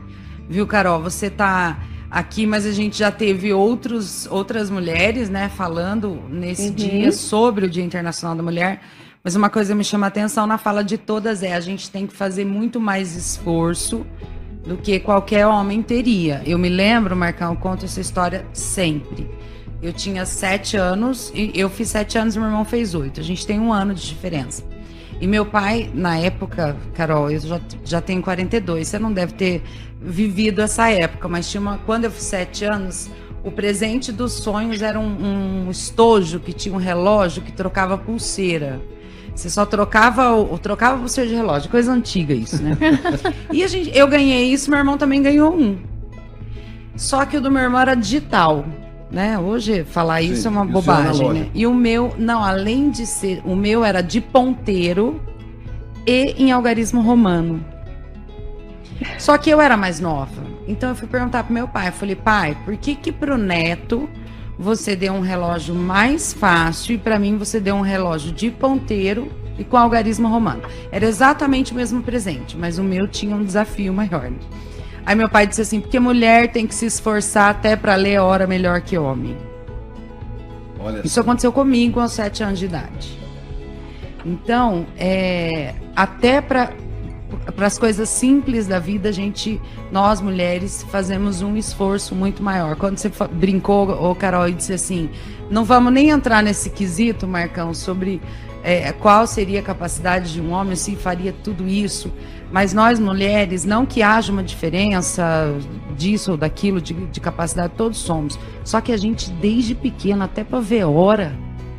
viu, Carol, você tá aqui, mas a gente já teve outras mulheres, né, falando nesse dia sobre o Dia Internacional da Mulher. Mas uma coisa que me chama a atenção na fala de todas a gente tem que fazer muito mais esforço do que qualquer homem teria. Eu me lembro, Marcão, eu conto essa história sempre. Eu tinha 7 anos, e eu fiz 7 anos e meu irmão fez 8. A gente tem 1 ano de diferença. E meu pai, na época, Carol, eu já tenho 42, você não deve ter vivido essa época, mas quando eu fiz 7 anos... O presente dos sonhos era um estojo que tinha um relógio que trocava pulseira. Você só trocava pulseira de relógio, coisa antiga isso, né? E eu ganhei isso, meu irmão também ganhou um. Só que o do meu irmão era digital, né? Hoje falar isso é uma bobagem, né? E o meu, não, além de ser, o meu era de ponteiro e em algarismo romano. Só que eu era mais nova. Então eu fui perguntar pro meu pai, eu falei, pai, por que pro neto você deu um relógio mais fácil e para mim você deu um relógio de ponteiro e com algarismo romano? Era exatamente o mesmo presente, mas o meu tinha um desafio maior. Aí meu pai disse assim, porque mulher tem que se esforçar até para ler a hora melhor que homem. Isso aconteceu comigo aos 7 anos de idade. Então, até para as coisas simples da vida, nós mulheres fazemos um esforço muito maior. Quando você brincou, Carol, e disse assim, não vamos nem entrar nesse quesito, Marcão, sobre qual seria a capacidade de um homem, se faria tudo isso, mas nós mulheres, não que haja uma diferença disso ou daquilo, de capacidade, todos somos, só que a gente desde pequena, até para ver hora,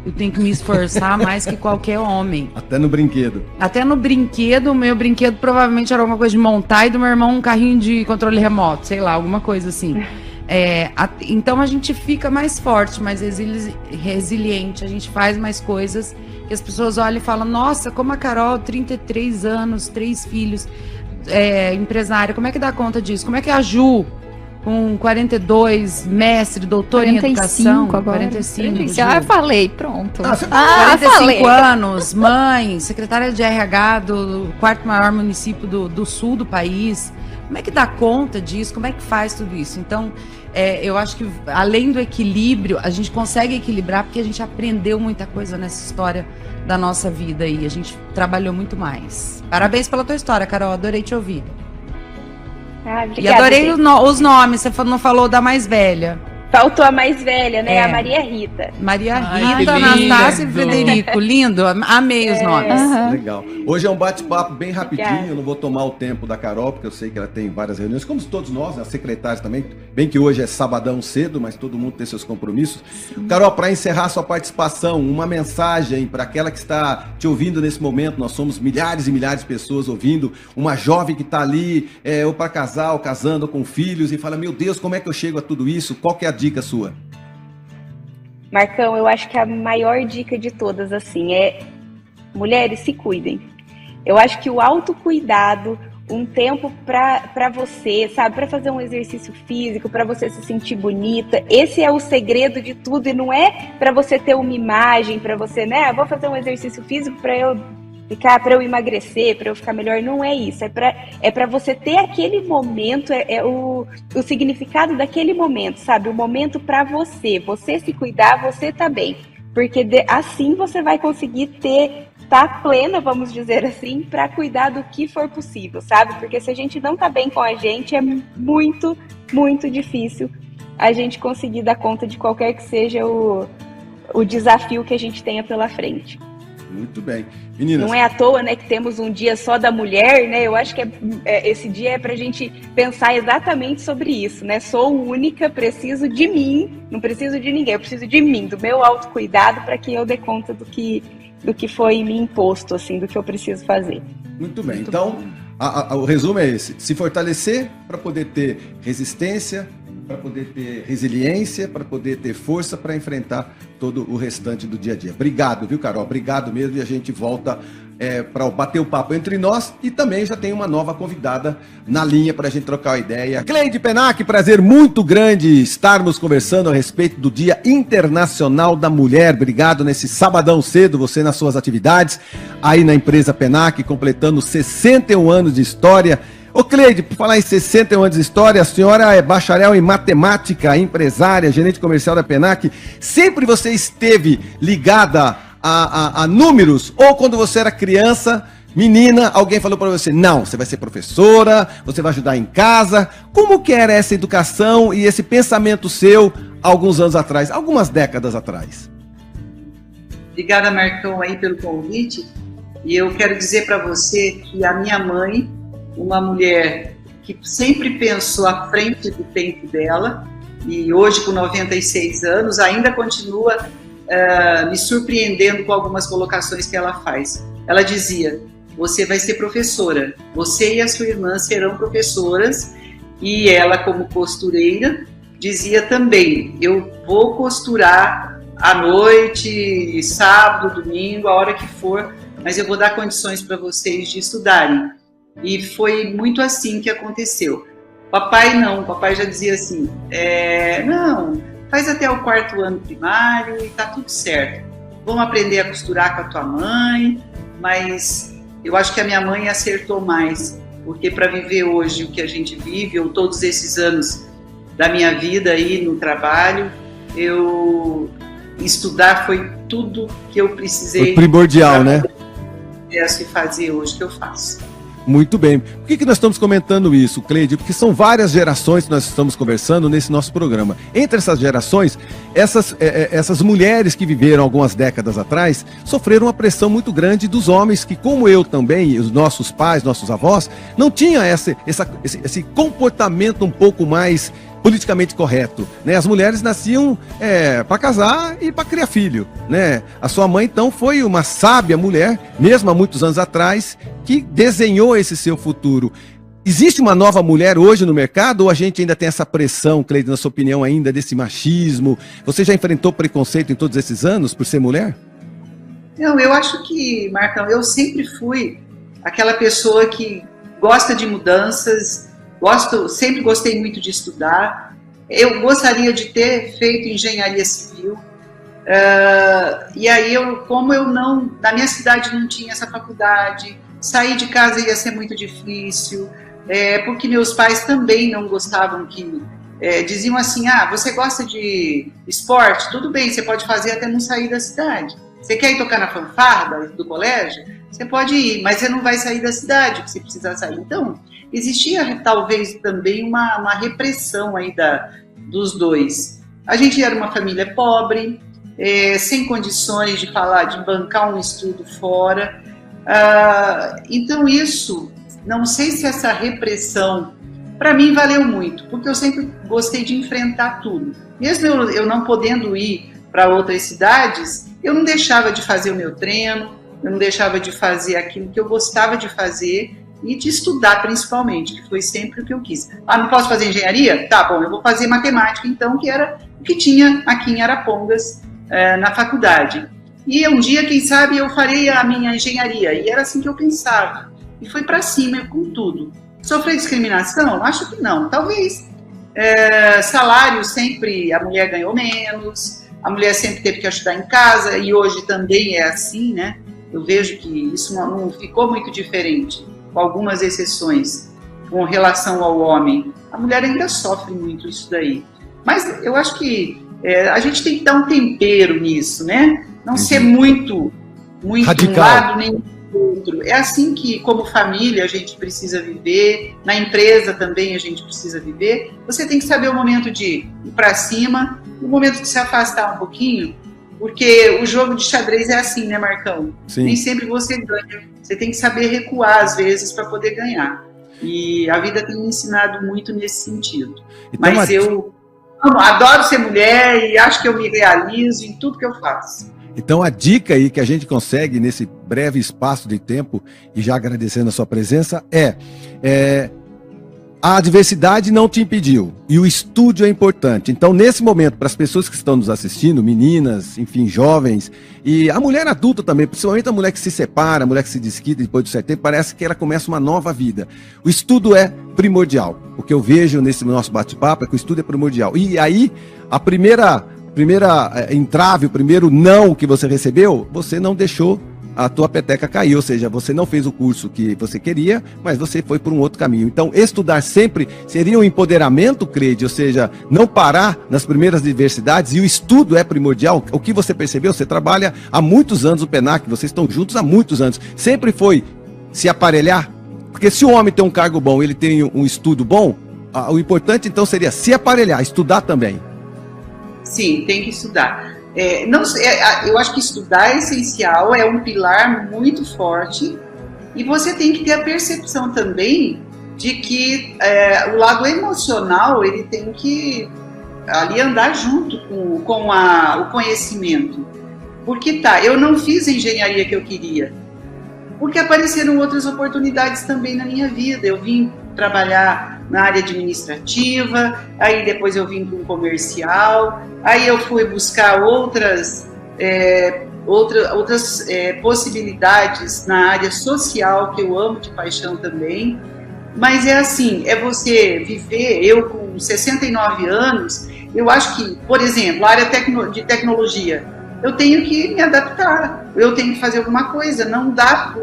eu tenho que me esforçar mais que qualquer homem. Até no brinquedo. Até no brinquedo, o meu brinquedo provavelmente era alguma coisa de montar e do meu irmão um carrinho de controle remoto, sei lá, alguma coisa assim. Então a gente fica mais forte, mais resiliente, a gente faz mais coisas que as pessoas olham e falam, nossa, como a Carol, 33 anos, 3 filhos, empresária, como é que dá conta disso? Como é que a Ju, com 42, mestre, doutor em educação, agora. 45. Já falei, pronto. 45 anos, mãe, secretária de RH do 4º maior município do sul do país. Como é que dá conta disso? Como é que faz tudo isso? Então, eu acho que além do equilíbrio, a gente consegue equilibrar porque a gente aprendeu muita coisa nessa história da nossa vida aí. A gente trabalhou muito mais. Parabéns pela tua história, Carol. Adorei te ouvir. Obrigada, e adorei os nomes, você não falou da mais velha. Faltou a mais velha, né? A Maria Rita. Maria Rita, Anastácia e Frederico. Lindo, amei os nomes. Legal. Hoje é um bate-papo bem rapidinho, eu não vou tomar o tempo da Carol, porque eu sei que ela tem várias reuniões, como todos nós, as secretárias também. Bem que hoje é sabadão cedo, mas todo mundo tem seus compromissos. Sim. Carol, para encerrar sua participação, uma mensagem para aquela que está te ouvindo nesse momento. Nós somos milhares e milhares de pessoas ouvindo. Uma jovem que está ali, ou para casar, ou casando, ou com filhos, e fala, meu Deus, como é que eu chego a tudo isso? Qual que é a dica sua? Marcão, eu acho que a maior dica de todas, assim, mulheres, se cuidem. Eu acho que o autocuidado, um tempo para você, sabe, para fazer um exercício físico, para você se sentir bonita, esse é o segredo de tudo, e não é para você ter uma imagem, para você, né, vou fazer um exercício físico para eu para eu emagrecer, para eu ficar melhor, não é isso, é para você ter aquele momento, o significado daquele momento, sabe, o momento para você se cuidar, você tá bem, porque assim você vai conseguir tá plena, vamos dizer assim, para cuidar do que for possível, sabe, porque se a gente não tá bem com a gente, é muito, muito difícil a gente conseguir dar conta de qualquer que seja o desafio que a gente tenha pela frente. Muito bem. Meninas. Não é à toa, né, que temos um dia só da mulher, né? Eu acho que esse dia é pra gente pensar exatamente sobre isso, né? Sou única, preciso de mim, não preciso de ninguém, eu preciso de mim, do meu autocuidado, para que eu dê conta do que foi me imposto, assim, do que eu preciso fazer. Muito bem. Então, o resumo é esse: se fortalecer para poder ter resistência, para poder ter resiliência, para poder ter força para enfrentar todo o restante do dia a dia. Obrigado, viu, Carol? Obrigado mesmo, e a gente volta para bater o papo entre nós, e também já tem uma nova convidada na linha para a gente trocar uma ideia. Cleide Penac, prazer muito grande estarmos conversando a respeito do Dia Internacional da Mulher. Obrigado nesse sabadão cedo, você nas suas atividades, aí na empresa Penac, completando 61 anos de história. Ô Cleide, por falar em 61 anos de história, a senhora é bacharel em matemática, empresária, gerente comercial da Penac. Sempre você esteve ligada a números? Ou quando você era criança, menina, alguém falou para você: não, você vai ser professora, você vai ajudar em casa? Como que era essa educação e esse pensamento seu alguns anos atrás, algumas décadas atrás? Obrigada, Marcão, aí pelo convite. E eu quero dizer para você que a minha mãe, uma mulher que sempre pensou à frente do tempo dela, e hoje com 96 anos ainda continua me surpreendendo com algumas colocações que ela faz. Ela dizia: você vai ser professora, você e a sua irmã serão professoras. E ela, como costureira, dizia também: eu vou costurar à noite, sábado, domingo, a hora que for, mas eu vou dar condições para vocês de estudarem. E foi muito assim que aconteceu. Papai não, papai já dizia assim: não, faz até o 4º ano primário e tá tudo certo. Vamos aprender a costurar com a tua mãe. Mas eu acho que a minha mãe acertou mais, porque para viver hoje o que a gente vive, ou todos esses anos da minha vida aí no trabalho, estudar foi tudo que eu precisei. Foi primordial, né? E fazer hoje que eu faço. Muito bem. Por que nós estamos comentando isso, Cleide? Porque são várias gerações que nós estamos conversando nesse nosso programa. Entre essas gerações, essas mulheres que viveram algumas décadas atrás sofreram uma pressão muito grande dos homens que, como eu também, os nossos pais, nossos avós, não tinham esse comportamento um pouco mais politicamente correto, né? As mulheres nasciam para casar e para criar filho, né? A sua mãe, então, foi uma sábia mulher, mesmo há muitos anos atrás, que desenhou esse seu futuro. Existe uma nova mulher hoje no mercado, ou a gente ainda tem essa pressão, Cleide, na sua opinião, ainda desse machismo? Você já enfrentou preconceito em todos esses anos por ser mulher? Não, eu acho que, Marcão, eu sempre fui aquela pessoa que gosta de mudanças, sempre gostei muito de estudar. Eu gostaria de ter feito engenharia civil. E aí, como eu não, na minha cidade não tinha essa faculdade, sair de casa ia ser muito difícil, porque meus pais também não gostavam diziam assim: você gosta de esporte? Tudo bem, você pode fazer até não sair da cidade. Você quer ir tocar na fanfarra do colégio? Você pode ir, mas você não vai sair da cidade, porque você precisa sair. Então, existia talvez também uma repressão aí dos dois. A gente era uma família pobre, sem condições de bancar um estudo fora. Então isso, não sei se essa repressão, para mim valeu muito, porque eu sempre gostei de enfrentar tudo. Mesmo eu não podendo ir para outras cidades, eu não deixava de fazer o meu treino, eu não deixava de fazer aquilo que eu gostava de fazer e de estudar principalmente, que foi sempre o que eu quis. Não posso fazer engenharia? Tá bom, eu vou fazer matemática então, que era o que tinha aqui em Arapongas na faculdade. E um dia, quem sabe, eu farei a minha engenharia, e era assim que eu pensava. E foi para cima com tudo. Sofri discriminação? Acho que não, talvez. Salário sempre, a mulher ganhou menos, a mulher sempre teve que ajudar em casa, e hoje também é assim, né? Eu vejo que isso não ficou muito diferente, com algumas exceções, com relação ao homem. A mulher ainda sofre muito isso daí. Mas eu acho que a gente tem que dar um tempero nisso, né? Não ser muito radical, um lado nem outro. É assim que, como família, a gente precisa viver, na empresa também a gente precisa viver. Você tem que saber o momento de ir para cima, o momento de se afastar um pouquinho, Porque o jogo de xadrez é assim, né, Marcão? Sim. Nem sempre você ganha. Você tem que saber recuar, às vezes, para poder ganhar. E a vida tem me ensinado muito nesse sentido. Então, mas eu adoro ser mulher e acho que eu me realizo em tudo que eu faço. Então a dica aí que a gente consegue nesse breve espaço de tempo, e já agradecendo a sua presença, a adversidade não te impediu e o estudo é importante. Então, nesse momento, para as pessoas que estão nos assistindo, meninas, enfim, jovens, e a mulher adulta também, principalmente a mulher que se separa, a mulher que se desquita depois de certo tempo, parece que ela começa uma nova vida. O estudo é primordial. O que eu vejo nesse nosso bate-papo é que o estudo é primordial. E aí, a primeira entrave, o primeiro não que você recebeu, você não deixou a tua peteca cair, ou seja, você não fez o curso que você queria, mas você foi por um outro caminho. Então, estudar sempre seria um empoderamento, Cleide, ou seja, não parar nas primeiras adversidades, e o estudo é primordial. O que você percebeu? Você trabalha há muitos anos no PENAC, vocês estão juntos há muitos anos. Sempre foi se aparelhar? Porque se o homem tem um cargo bom, ele tem um estudo bom, o importante então seria se aparelhar, estudar também. Sim, tem que estudar. Eu acho que estudar é essencial, é um pilar muito forte, e você tem que ter a percepção também de que o lado emocional ele tem que ali andar junto com o conhecimento. Porque eu não fiz a engenharia que eu queria, porque apareceram outras oportunidades também na minha vida. Eu vim trabalhar na área administrativa, aí depois eu vim para um comercial, aí eu fui buscar outras possibilidades na área social, que eu amo de paixão também. Mas é assim, é você viver. Eu com 69 anos, eu acho que, por exemplo, a área de tecnologia, eu tenho que me adaptar, eu tenho que fazer alguma coisa. Não dá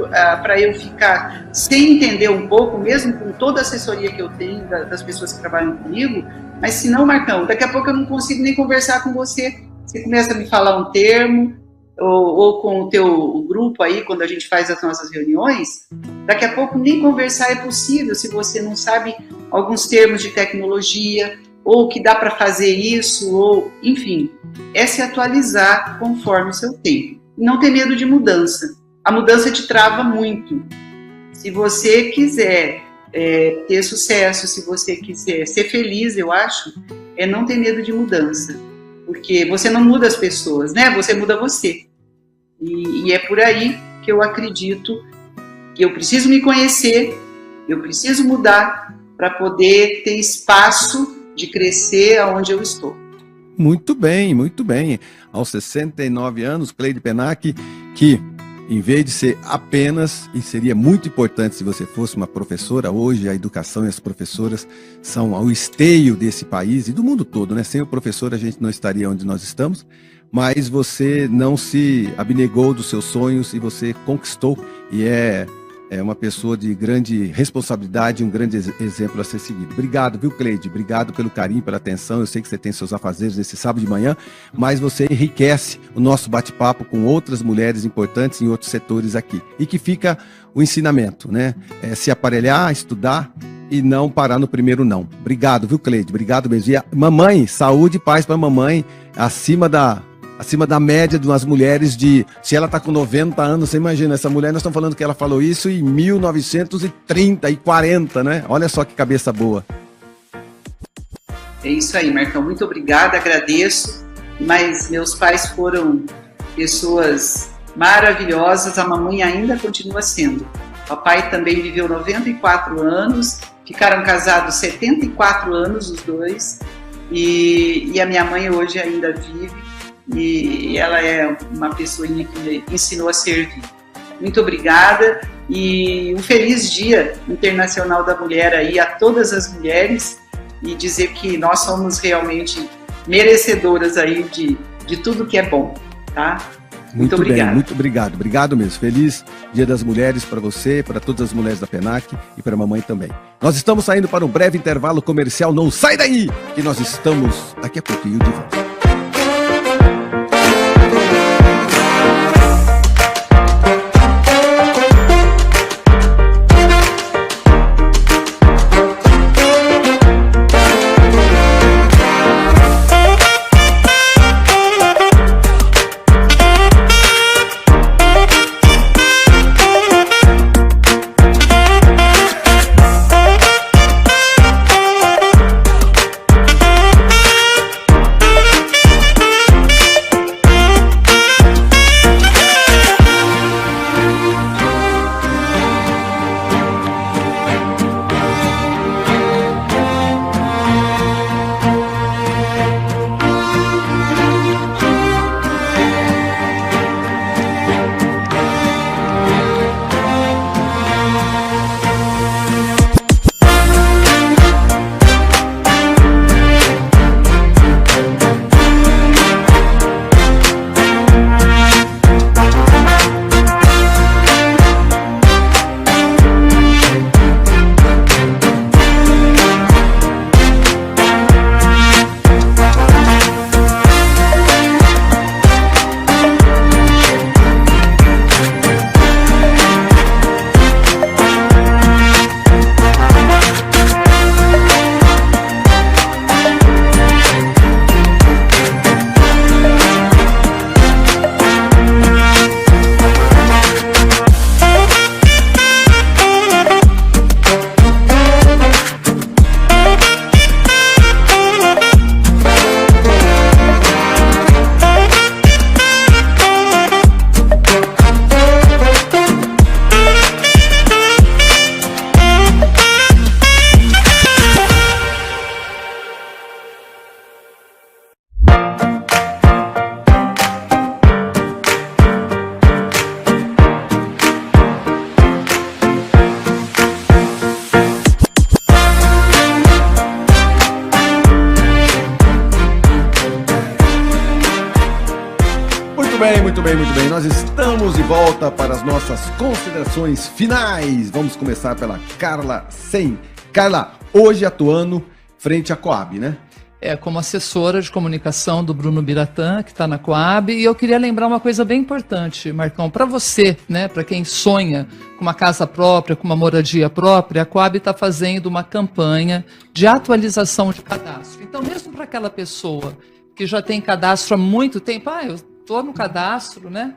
para eu ficar sem entender um pouco, mesmo com toda a assessoria que eu tenho das pessoas que trabalham comigo. Mas se não, Marcão, daqui a pouco eu não consigo nem conversar com você. Você começa a me falar um termo, ou com o teu grupo aí, quando a gente faz as nossas reuniões, daqui a pouco nem conversar é possível se você não sabe alguns termos de tecnologia, ou que dá para fazer isso, ou enfim, é se atualizar conforme o seu tempo. Não ter medo de mudança. A mudança te trava muito. Se você quiser ter sucesso, se você quiser ser feliz, eu acho, é não ter medo de mudança. Porque você não muda as pessoas, né? Você muda você. E é por aí que eu acredito que eu preciso me conhecer, eu preciso mudar para poder ter espaço de crescer aonde eu estou. Muito bem, muito bem. Aos 69 anos, Cleide Penac, que em vez de ser apenas, e seria muito importante se você fosse uma professora, hoje a educação e as professoras são o esteio desse país e do mundo todo, né? Sem o professor a gente não estaria onde nós estamos, mas você não se abnegou dos seus sonhos e você conquistou, e é uma pessoa de grande responsabilidade, um grande exemplo a ser seguido. Obrigado, viu, Cleide? Obrigado pelo carinho, pela atenção. Eu sei que você tem seus afazeres esse sábado de manhã, mas você enriquece o nosso bate-papo com outras mulheres importantes em outros setores aqui. E que fica o ensinamento, né? Se aparelhar, estudar e não parar no primeiro não. Obrigado, viu, Cleide? Obrigado mesmo. E mamãe, saúde e paz para a mamãe, acima da média de umas mulheres se ela está com 90 anos, você imagina, essa mulher, nós estamos falando que ela falou isso em 1930 e 40, né? Olha só que cabeça boa. É isso aí, Marcão, muito obrigada, agradeço, mas meus pais foram pessoas maravilhosas, a mamãe ainda continua sendo. Papai também viveu 94 anos, ficaram casados 74 anos os dois, e a minha mãe hoje ainda vive, e ela é uma pessoinha que me ensinou a servir. Muito obrigada e um feliz Dia Internacional da Mulher aí a todas as mulheres, e dizer que nós somos realmente merecedoras aí de tudo que é bom, tá? Muito obrigado. Bem, muito obrigado. Obrigado mesmo. Feliz Dia das Mulheres para você, para todas as mulheres da Penac e para a mamãe também. Nós estamos saindo para um breve intervalo comercial. Não sai daí, que nós estamos daqui a pouquinho de volta. muito bem, muito bem. Nós estamos de volta para as nossas considerações finais. Vamos começar pela Carla Sen. Carla, hoje atuando frente à Coab, né? Como assessora de comunicação do Bruno Biratã, que está na Coab, e eu queria lembrar uma coisa bem importante, Marcão, para você, né, para quem sonha com uma casa própria, com uma moradia própria, a Coab está fazendo uma campanha de atualização de cadastro. Então, mesmo para aquela pessoa que já tem cadastro há muito tempo, eu estou no cadastro, né?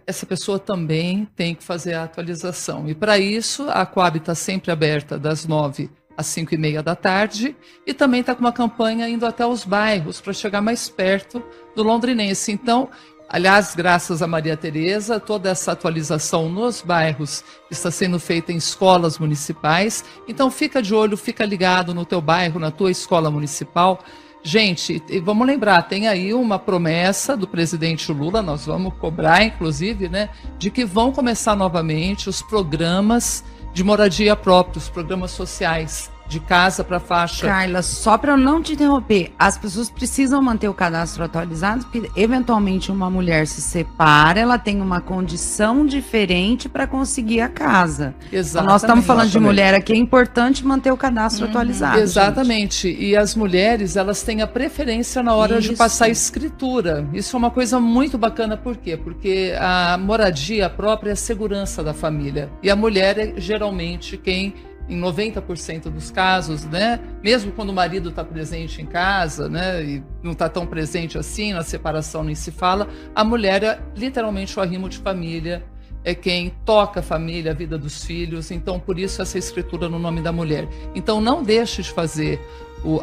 Essa pessoa também tem que fazer a atualização. E para isso, a Coab está sempre aberta das 9 às 5h30 da tarde, e também está com uma campanha indo até os bairros para chegar mais perto do londrinense. Então, aliás, graças a Maria Tereza, toda essa atualização nos bairros está sendo feita em escolas municipais. Então, fica de olho, fica ligado no teu bairro, na tua escola municipal. Gente, e vamos lembrar, tem aí uma promessa do presidente Lula, nós vamos cobrar, inclusive, né, de que vão começar novamente os programas de moradia própria, os programas sociais, de casa para faixa. Carla, só para eu não te interromper, as pessoas precisam manter o cadastro atualizado, porque eventualmente uma mulher se separa, ela tem uma condição diferente para conseguir a casa. Exatamente. Então, nós estamos falando de mulher aqui, é importante manter o cadastro atualizado. Exatamente. Gente. E as mulheres, elas têm a preferência na hora de passar a escritura. Isso é uma coisa muito bacana, por quê? Porque a moradia própria é a segurança da família. E a mulher é geralmente quem, em 90% dos casos, né, mesmo quando o marido está presente em casa, né, e não está tão presente assim, na separação nem se fala, a mulher é literalmente o arrimo de família, é quem toca a família, a vida dos filhos, então por isso essa escritura no nome da mulher. Então não deixe de fazer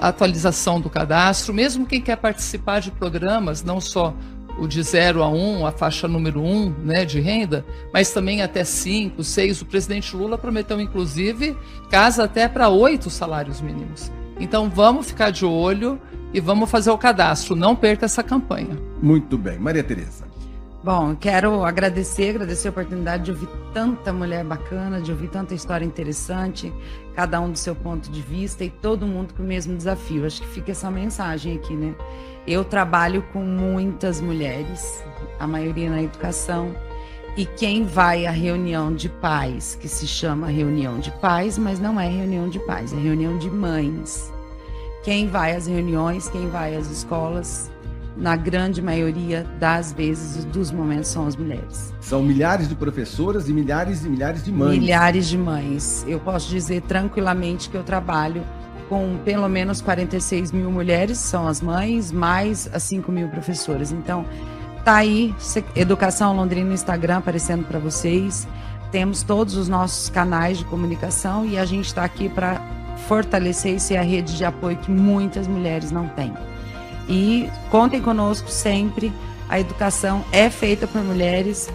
a atualização do cadastro, mesmo quem quer participar de programas, não só o de 0 a 1, a faixa número 1, né, de renda, mas também até 5, 6. O presidente Lula prometeu, inclusive, casa até para 8 salários mínimos. Então, vamos ficar de olho e vamos fazer o cadastro. Não perca essa campanha. Muito bem. Maria Tereza. Bom, quero agradecer a oportunidade de ouvir tanta mulher bacana, de ouvir tanta história interessante, cada um do seu ponto de vista e todo mundo com o mesmo desafio. Acho que fica essa mensagem aqui, né? Eu trabalho com muitas mulheres, a maioria na educação, e quem vai à reunião de pais, que se chama reunião de pais, mas não é reunião de pais, é reunião de mães. Quem vai às reuniões, quem vai às escolas, na grande maioria das vezes, dos momentos, são as mulheres. São milhares de professoras e milhares de mães. Milhares de mães. Eu posso dizer tranquilamente que eu trabalho com pelo menos 46 mil mulheres, são as mães, mais as 5 mil professoras. Então, tá aí, Educação Londrina no Instagram aparecendo para vocês. Temos todos os nossos canais de comunicação e a gente está aqui para fortalecer e ser a rede de apoio que muitas mulheres não têm. E contem conosco sempre, a educação é feita por mulheres,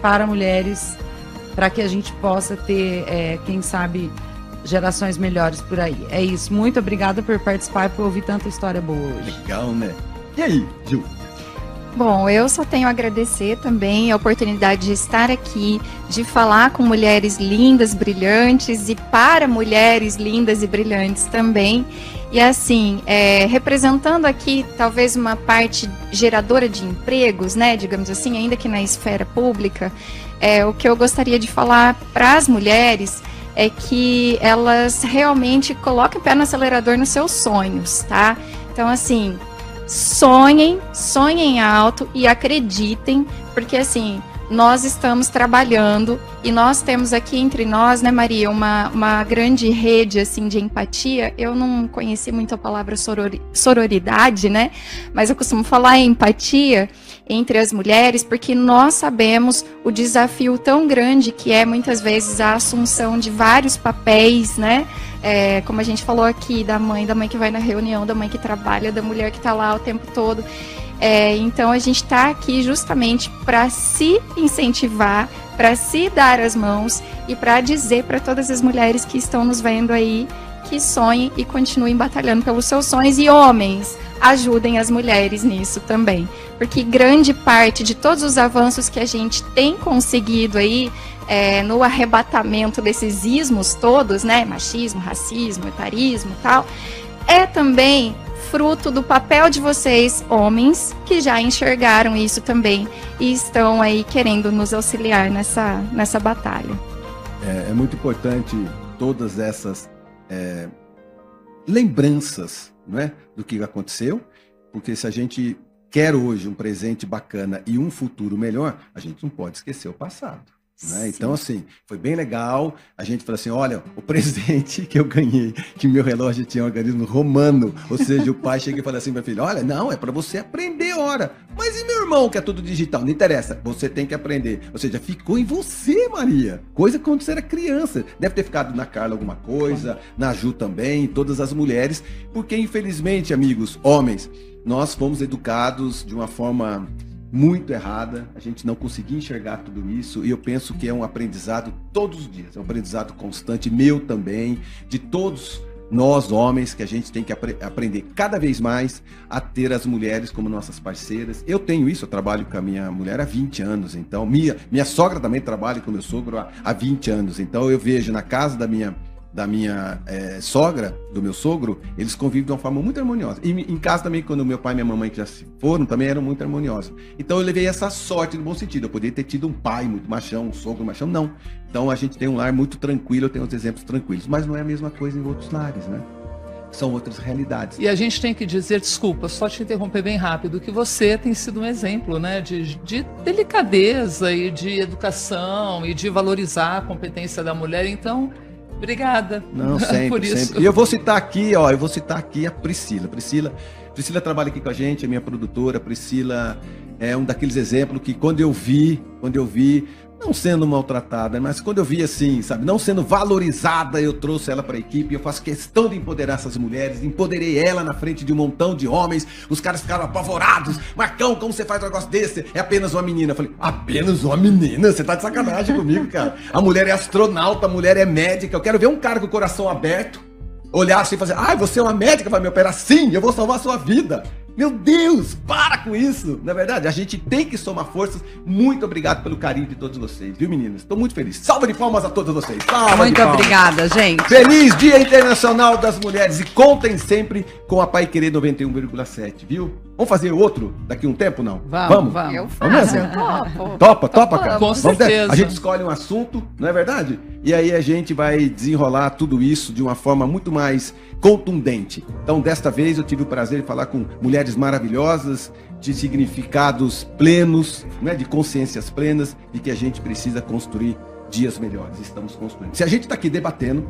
para que a gente possa ter, quem sabe, gerações melhores por aí. É isso. Muito obrigada por participar e por ouvir tanta história boa hoje. Legal, né? E aí, Gil? Bom, eu só tenho a agradecer também a oportunidade de estar aqui, de falar com mulheres lindas, brilhantes e para mulheres lindas e brilhantes também. E assim, representando aqui talvez uma parte geradora de empregos, né, digamos assim, ainda que na esfera pública, o que eu gostaria de falar para as mulheres é que elas realmente coloquem o pé no acelerador nos seus sonhos, tá? Então, assim, sonhem alto e acreditem, porque, assim, nós estamos trabalhando e nós temos aqui entre nós, né, Maria, uma grande rede, assim, de empatia. Eu não conheci muito a palavra sororidade, né, mas eu costumo falar empatia entre as mulheres, porque nós sabemos o desafio tão grande que é, muitas vezes, a assunção de vários papéis, né, como a gente falou aqui, da mãe que vai na reunião, da mãe que trabalha, da mulher que está lá o tempo todo. Então a gente está aqui justamente para se incentivar, para se dar as mãos e para dizer para todas as mulheres que estão nos vendo aí que sonhem e continuem batalhando pelos seus sonhos. E homens, ajudem as mulheres nisso também, porque grande parte de todos os avanços que a gente tem conseguido aí no arrebatamento desses ismos todos, né, machismo, racismo, etarismo e tal, é também fruto do papel de vocês, homens, que já enxergaram isso também e estão aí querendo nos auxiliar nessa batalha. É muito importante todas essas lembranças, não é, do que aconteceu, porque se a gente quer hoje um presente bacana e um futuro melhor, a gente não pode esquecer o passado. Né? Então, assim, foi bem legal. A gente falou assim: olha, o presente que eu ganhei, que meu relógio tinha um organismo romano, ou seja, o pai chega e fala assim: meu filho, olha, não, é para você aprender, ora. Mas e meu irmão que é tudo digital? Não interessa, você tem que aprender. Ou seja, ficou em você, Maria. Coisa quando você era criança. Deve ter ficado na Carla alguma coisa, na Ju também, todas as mulheres, porque infelizmente, amigos, homens, nós fomos educados de uma forma muito errada, a gente não conseguia enxergar tudo isso, e eu penso que é um aprendizado todos os dias, é um aprendizado constante, meu também, de todos nós homens, que a gente tem que aprender cada vez mais a ter as mulheres como nossas parceiras. Eu tenho isso, eu trabalho com a minha mulher há 20 anos, então minha sogra também trabalha com meu sogro há 20 anos, então eu vejo na casa da minha sogra, do meu sogro, eles convivem de uma forma muito harmoniosa. E em casa também, quando meu pai e minha mamãe que já se foram, também eram muito harmoniosos. Então eu levei essa sorte no bom sentido. Eu poderia ter tido um pai muito machão, um sogro machão, não. Então a gente tem um lar muito tranquilo, eu tenho uns exemplos tranquilos. Mas não é a mesma coisa em outros lares, né? São outras realidades. E a gente tem que dizer, desculpa, só te interromper bem rápido, que você tem sido um exemplo, né, de delicadeza e de educação e de valorizar a competência da mulher. Então, obrigada. Não, sempre, por isso. Sempre. E eu vou citar aqui a Priscila. Priscila trabalha aqui com a gente, é minha produtora. Priscila é um daqueles exemplos que quando eu vi, não sendo maltratada, mas quando eu vi assim, sabe, não sendo valorizada, eu trouxe ela para a equipe. Eu faço questão de empoderar essas mulheres, empoderei ela na frente de um montão de homens. Os caras ficaram apavorados. Marcão, como você faz um negócio desse? É apenas uma menina. Eu falei, apenas uma menina? Você tá de sacanagem comigo, cara. A mulher é astronauta, a mulher é médica. Eu quero ver um cara com o coração aberto olhar assim e fazer: você é uma médica, vai me operar? Sim, eu vou salvar a sua vida. Meu Deus, para com isso! Na verdade, a gente tem que somar forças. Muito obrigado pelo carinho de todos vocês, viu, meninas? Estou muito feliz. Salva de palmas a todos vocês. Muito obrigada, gente. Feliz Dia Internacional das Mulheres. E contem sempre com a Paiquerê 91,7, viu? Vamos fazer outro daqui a um tempo, não? Vamos. Eu faço, eu topo. Topa, cara? Com certeza. A gente escolhe um assunto, não é verdade? E aí a gente vai desenrolar tudo isso de uma forma muito mais contundente. Então, desta vez, eu tive o prazer de falar com mulheres maravilhosas, de significados plenos, né, de consciências plenas, e que a gente precisa construir dias melhores. Estamos construindo. Se a gente está aqui debatendo,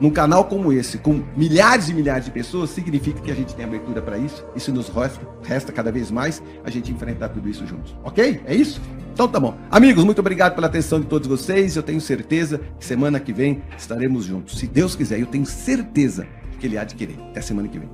num canal como esse, com milhares e milhares de pessoas, significa que a gente tem abertura para isso. Isso nos resta cada vez mais a gente enfrentar tudo isso juntos. Ok? É isso? Então tá bom. Amigos, muito obrigado pela atenção de todos vocês. Eu tenho certeza que semana que vem estaremos juntos. Se Deus quiser, eu tenho certeza que Ele há de querer. Até semana que vem.